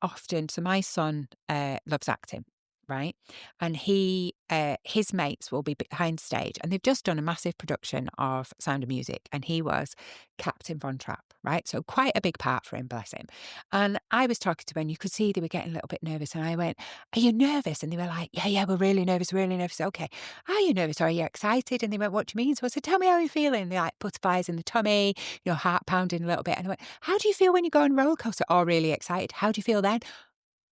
B: son loves acting, right? And his mates will be behind stage, and they've just done a massive production of Sound of Music, and he was Captain Von Trapp, right? So quite a big part for him, bless him. And I was talking to them, and you could see they were getting a little bit nervous, and I went, "Are you nervous?" And they were like, "Yeah, we're really nervous, really nervous." Okay, are you nervous? Or are you excited? And they went, "What do you mean?" So I said, "Tell me how you're feeling." They're like, butterflies in the tummy, heart pounding a little bit. And I went, "How do you feel when you go on a roller coaster?" "Oh, really excited." "How do you feel then?"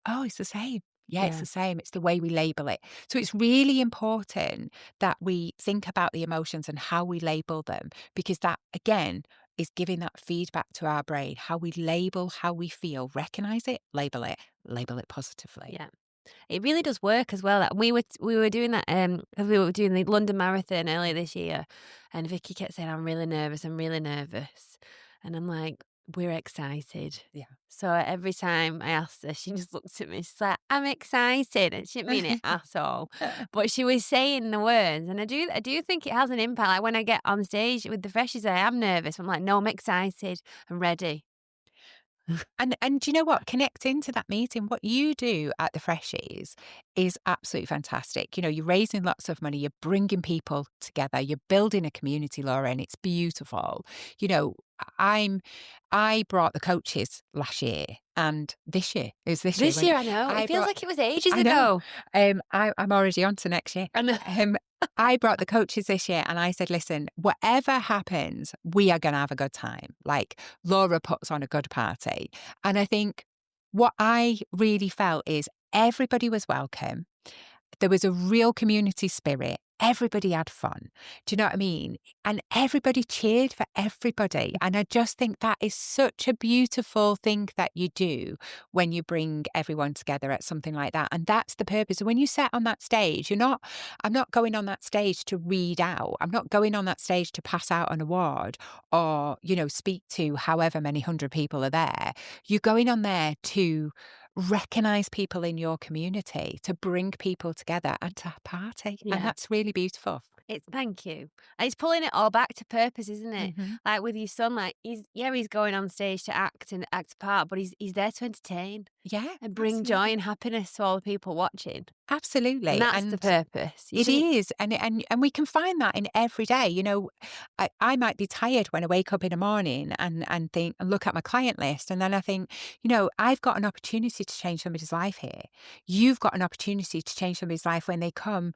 B: "Oh, it's the same." Yeah, it's
A: Yeah.
B: the same. It's the way we label it. So it's really important that we think about the emotions and how we label them, because that, again, is giving that feedback to our brain. How we label how we feel, recognize it, label it positively.
A: Yeah. It really does work as well. Like, we were doing that 'cause we were doing the London Marathon earlier this year, and Vicky kept saying, "I'm really nervous. I'm really nervous," and I'm like, "We're excited."
B: Yeah.
A: So every time I asked her, she just looked at me. She's like, "I'm excited," and she didn't mean it at all, but she was saying the words, and I do think it has an impact. Like when I get on stage with the freshies, I am nervous. I'm like, "No, I'm excited. I'm ready."
B: And do you know what? Connecting to that meeting, what you do at the Freshies is absolutely fantastic. You're raising lots of money, you're bringing people together, you're building a community, Laura, and it's beautiful. You know, I'm I brought the coaches last year, and this year
A: This
B: when
A: year, I know it
B: I
A: feels
B: brought
A: like it was ages
B: I know.
A: ago.
B: I'm already on to next year.
A: I know.
B: I brought the coaches this year, and I said, listen, whatever happens, we are going to have a good time. Like, Laura puts on a good party. And I think what I really felt is everybody was welcome. There was a real community spirit. Everybody had fun. Do you know what I mean? And everybody cheered for everybody. And I just think that is such a beautiful thing that you do when you bring everyone together at something like that. And that's the purpose. When you sit on that stage, I'm not going on that stage to read out. I'm not going on that stage to pass out an award or, speak to however many hundred people are there. You're going on there to recognize people in your community, to bring people together and to party. And
A: Yeah.
B: that's really beautiful.
A: Thank you. And it's pulling it all back to purpose, isn't it?
B: Hmm.
A: Like with your son, like he's going on stage to act and act a part, but he's there to entertain
B: Yeah,
A: and bring joy
B: absolutely.
A: and happiness to all the people watching. And
B: Absolutely.
A: that's the
B: And
A: purpose. You
B: it
A: see,
B: is. And we can find that in every day. I might be tired when I wake up in the morning and think and look at my client list. And then I think, I've got an opportunity to change somebody's life here. You've got an opportunity to change somebody's life when they come,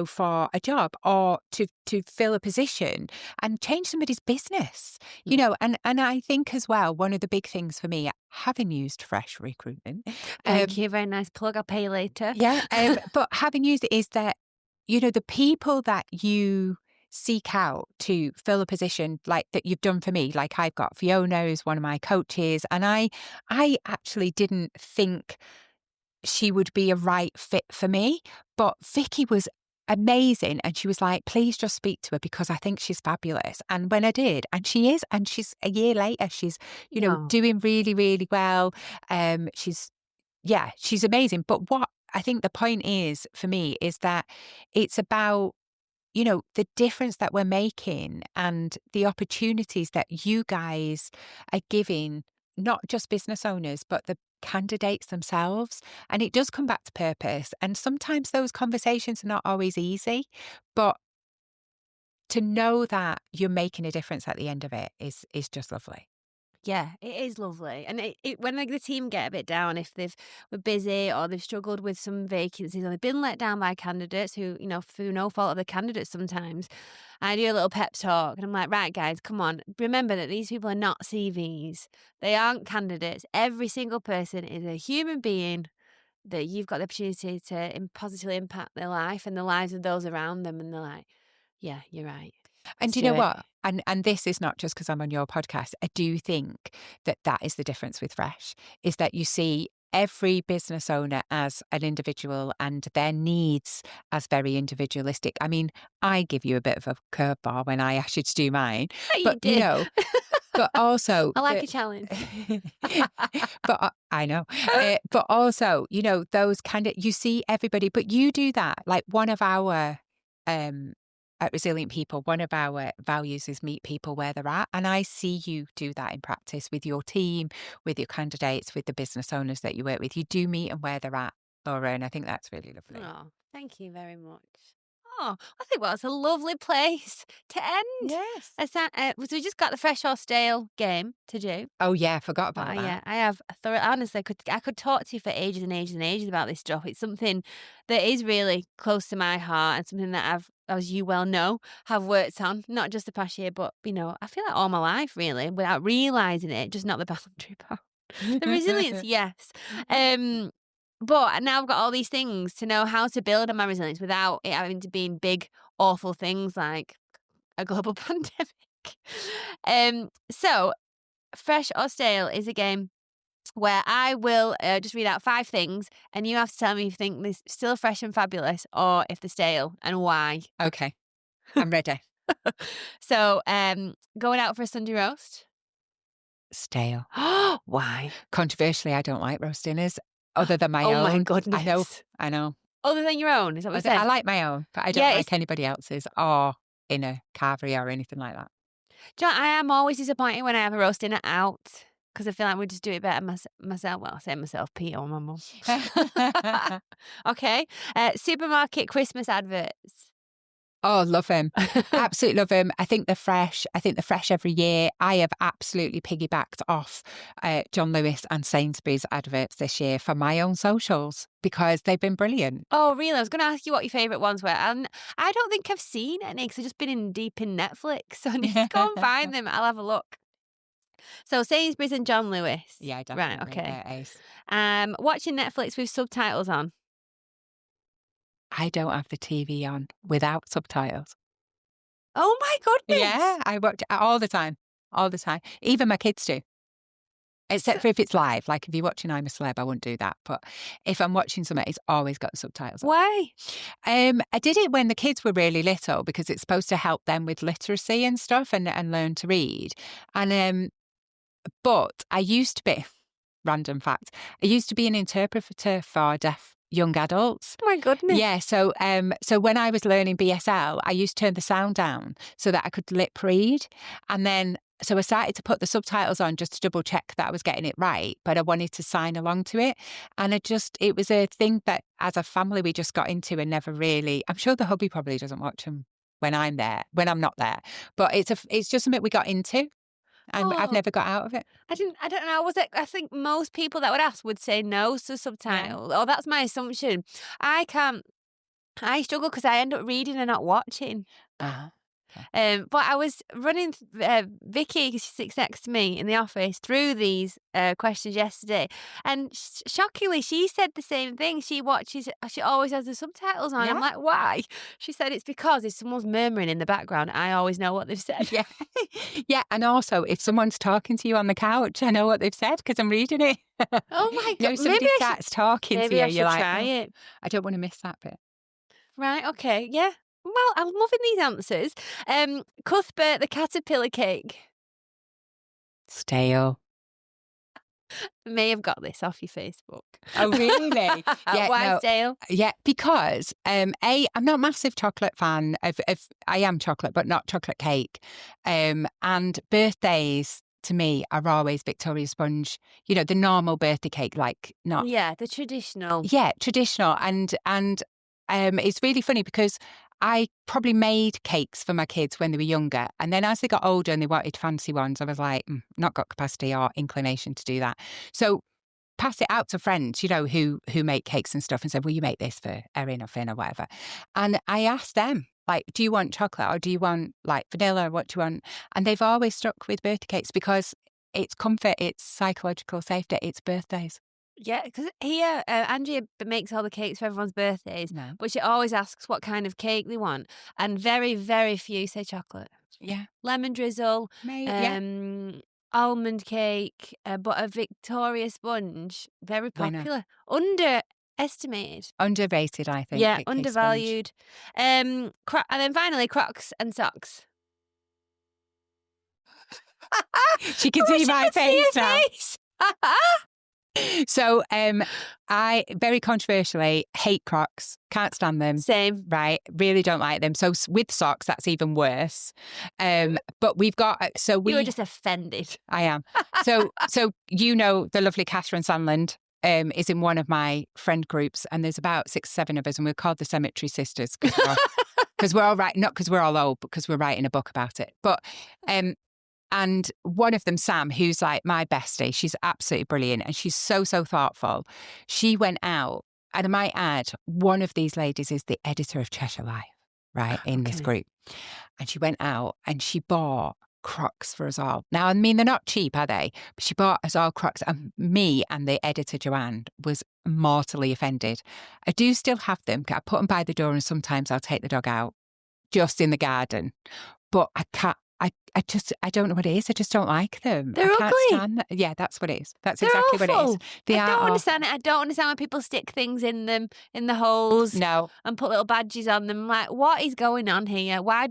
B: for a job or to fill a position and change somebody's business,
A: Mm.
B: and I think as well, one of the big things for me, having used Fresh Recruitment,
A: Thank you. Very nice plug. I'll pay you later.
B: Yeah. But having used it is that, the people that you seek out to fill a position like that you've done for me, like I've got Fiona who's one of my coaches, and I actually didn't think she would be a right fit for me, but Vicky was amazing, and she was like, please just speak to her because I think she's fabulous. And when I did, and she is, and she's a year later, she's
A: No.
B: doing really, really well. She's amazing. But what I think the point is for me is that it's about the difference that we're making and the opportunities that you guys are giving, not just business owners, but the candidates themselves. And it does come back to purpose. And sometimes those conversations are not always easy, but to know that you're making a difference at the end of it is just lovely.
A: Yeah, it is lovely. And when the team get a bit down, if were busy or they've struggled with some vacancies or they've been let down by candidates who, through no fault of the candidates sometimes, I do a little pep talk and I'm like, right, guys, come on. Remember that these people are not CVs. They aren't candidates. Every single person is a human being that you've got the opportunity to positively impact their life and the lives of those around them. And they're like, yeah, you're right.
B: And
A: Let's
B: do you know
A: do it.
B: what? And this is not just because I'm on your podcast. I do think that is the difference with Fresh, is that you see every business owner as an individual and their needs as very individualistic. I mean, I give you a bit of a curveball when I asked you to do mine.
A: You
B: But,
A: did.
B: but also...
A: I like a challenge.
B: But I know. But also, those kind of... You see everybody, but you do that. Like one of our... at Resilient People, one of our values is meet people where they're at. And I see you do that in practice with your team, with your candidates, with the business owners that you work with. You do meet them where they're at, Laura, and I think that's really lovely.
A: Oh, thank you very much. Oh, I think it's a lovely place to end.
B: Yes.
A: So we just got the fresh or stale game to do.
B: Oh, yeah, I forgot about that.
A: Yeah, I have honestly, I could talk to you for ages and ages and ages about this stuff. It's something that is really close to my heart and something that I've, as you well know, have worked on, not just the past year, but, I feel like all my life really, without realising it, just not the boundary part. The resilience, yes. But now I've got all these things to know how to build on my resilience without it having to be big, awful things like a global pandemic. So fresh or stale is a game where I will just read out 5 things and you have to tell me if you think this is still fresh and fabulous or if they're stale and why.
B: Okay, I'm ready.
A: So going out for a Sunday roast?
B: Stale.
A: Why?
B: Controversially, I don't like roast dinners other than my own.
A: Oh my goodness.
B: I know.
A: Other than your own, is that what you said?
B: I like my own, but I don't like anybody else's or in a carvery or anything like that.
A: Do you know, I am always disappointed when I have a roast dinner out because I feel like we just do it better myself. Well, I say myself, Pete or my mum. Okay. Supermarket Christmas adverts.
B: Oh, love him. Absolutely love him. I think they're fresh. Every year. I have absolutely piggybacked off John Lewis and Sainsbury's adverts this year for my own socials because they've been brilliant.
A: Oh, really? I was going to ask you what your favourite ones were. And I don't think I've seen any because I've just been deep in Netflix. So I need to go and find them. I'll have a look. So Sainsbury's and John Lewis.
B: Yeah, definitely.
A: Right, okay.
B: Ace.
A: Watching Netflix with subtitles on.
B: I don't have the TV on without subtitles.
A: Oh my goodness.
B: Yeah, I watch it all the time. All the time. Even my kids do. Except for if it's live. Like if you're watching I'm a Celeb, I wouldn't do that. But if I'm watching something, it's always got the subtitles on.
A: Why?
B: I did it when the kids were really little because it's supposed to help them with literacy and stuff and learn to read. And but I used to be, random fact, I used to be an interpreter for deaf young adults.
A: Oh my goodness.
B: Yeah, so when I was learning BSL, I used to turn the sound down so that I could lip read. And then, so I started to put the subtitles on just to double check that I was getting it right, but I wanted to sign along to it. And it was a thing that as a family we just got into and never really, I'm sure the hubby probably doesn't watch them when I'm not there, but it's just something we got into. And I've never got out of it.
A: I don't know. I think most people that would ask would say no to subtitles. Yeah. Oh, that's my assumption. I struggle because I end up reading and not watching.
B: Uh-huh.
A: But I was running Vicky, 'cause she sits next to me in the office, through these questions yesterday, and shockingly, she said the same thing. She always has the subtitles on.
B: Yeah.
A: I'm like, why? She said it's because if someone's murmuring in the background, I always know what they've said.
B: Yeah. Yeah. And also, if someone's talking to you on the couch, I know what they've said because I'm reading it.
A: Oh my
B: You know,
A: God.
B: somebody starts talking to
A: Maybe
B: you,
A: I
B: you're
A: should
B: like,
A: try
B: "Oh,
A: it.
B: I don't want to miss that bit."
A: Right, okay, yeah. Well, I'm loving these answers. Cuthbert the caterpillar cake.
B: Stale.
A: May have got this off your Facebook.
B: Oh, really? Yeah,
A: Why
B: no.
A: stale?
B: Yeah, because I'm not a massive chocolate fan of I am chocolate, but not chocolate cake. And birthdays to me are always Victoria Sponge. You know, the normal birthday cake, like not
A: Yeah, the traditional.
B: traditional. And it's really funny because I probably made cakes for my kids when they were younger, and then as they got older and they wanted fancy ones, I was like, not got capacity or inclination to do that. So pass it out to friends, you know, who make cakes and stuff, and said, will you make this for Erin or Finn or whatever? And I asked them, like, do you want chocolate or do you want like vanilla? What do you want? And they've always stuck with birthday cakes because it's comfort, it's psychological safety, it's birthdays.
A: Yeah, because here, Angie makes all the cakes for everyone's birthdays,
B: No.
A: but she always asks what kind of cake they want, and very, very few say chocolate.
B: Yeah.
A: Lemon drizzle,
B: Yeah.
A: almond cake, but a Victoria sponge, very
B: Winner.
A: popular. Underestimated.
B: Underrated, I think.
A: Yeah,
B: Victoria Sponge.
A: undervalued. And then finally, Crocs and socks.
B: She can see my face now. So I very controversially hate Crocs, can't stand them.
A: Same.
B: Right, really don't like them. So with socks, that's even worse. But we've got
A: You were just offended.
B: I am. So you know the lovely Catherine Sandland is in one of my friend groups, and there's about 6, 7 of us, and we're called the Cemetery Sisters because we're all right, not because we're all old, but because we're writing a book about it. But and one of them, Sam, who's like my bestie, she's absolutely brilliant and she's so thoughtful. She went out, and I might add, one of these ladies is the editor of Cheshire Life, right, in this group. And she went out and she bought Crocs for us all. Now, I mean, they're not cheap, are they? But she bought us all Crocs, and me and the editor, Joanne, was mortally offended. I do still have them. I put them by the door and sometimes I'll take the dog out just in the garden. But I can't. I don't know what it is. I just don't like them.
A: They're
B: I can't
A: ugly.
B: stand them. Yeah, that's what it is. That's
A: They're
B: exactly what it
A: awful.
B: is. They
A: I
B: are
A: don't
B: awful.
A: understand it. I don't understand when people stick things in them, in the holes.
B: No.
A: And put little badges on them. Like, what is going on here? Why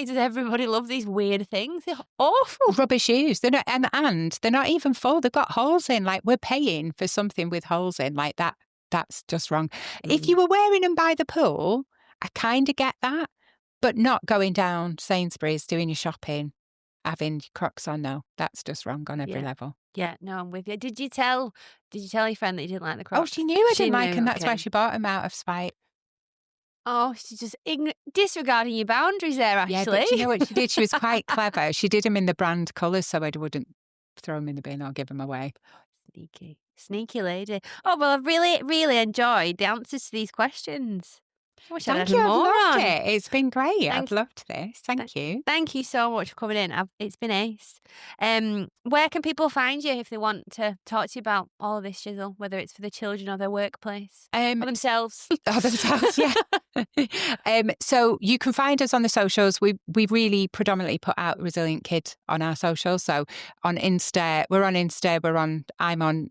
A: does everybody love these weird things? They're awful.
B: Rubber shoes. They're not, and they're not even full. They've got holes in. Like, we're paying for something with holes in. Like that. That's just wrong. If you were wearing them by the pool, I kind of get that. But not going down Sainsbury's, doing your shopping, having Crocs on. No, that's just wrong on every level.
A: Yeah, no, I'm with you. Did you tell your friend that you didn't like the Crocs?
B: Oh, she knew I didn't like them. That's why she bought them out of spite.
A: Oh, she's just disregarding your boundaries there, Ashley.
B: Yeah, but you know what she did? She was quite clever. She did them in the brand colours so I wouldn't throw them in the bin or give them away.
A: Sneaky lady. Oh, well, I've really, really enjoyed the answers to these questions. I wish I had
B: Thank you.
A: more
B: I've loved
A: on.
B: it. It's been great. I've loved this. Thank you.
A: Thank you so much for coming in. It's been ace. Where can people find you if they want to talk to you about all of this shizzle, whether it's for the children or their workplace or themselves?
B: Or themselves, yeah. So you can find us on the socials. We really predominantly put out Resilient Kid on our socials. So on Insta, I'm on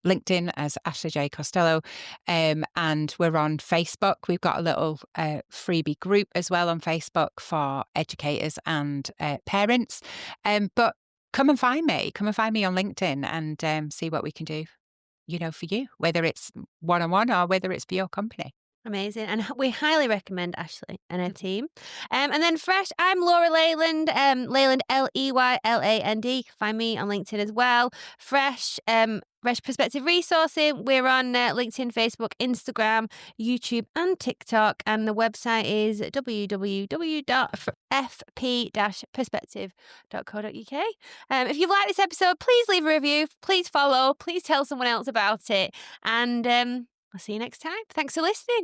B: LinkedIn as Ashley J. Costello, and we're on Facebook. We've got a little freebie group as well on Facebook for educators and parents. But come and find me on LinkedIn and see what we can do, for you, whether it's one-on-one or whether it's for your company.
A: Amazing. And we highly recommend Ashley and her team. And then Fresh, I'm Laura Leyland, Leyland, Leyland. Find me on LinkedIn as well. Fresh Perspective Resourcing. We're on LinkedIn, Facebook, Instagram, YouTube and TikTok. And the website is www.fp-perspective.co.uk. If you've liked this episode, please leave a review. Please follow. Please tell someone else about it. And I'll see you next time. Thanks for listening.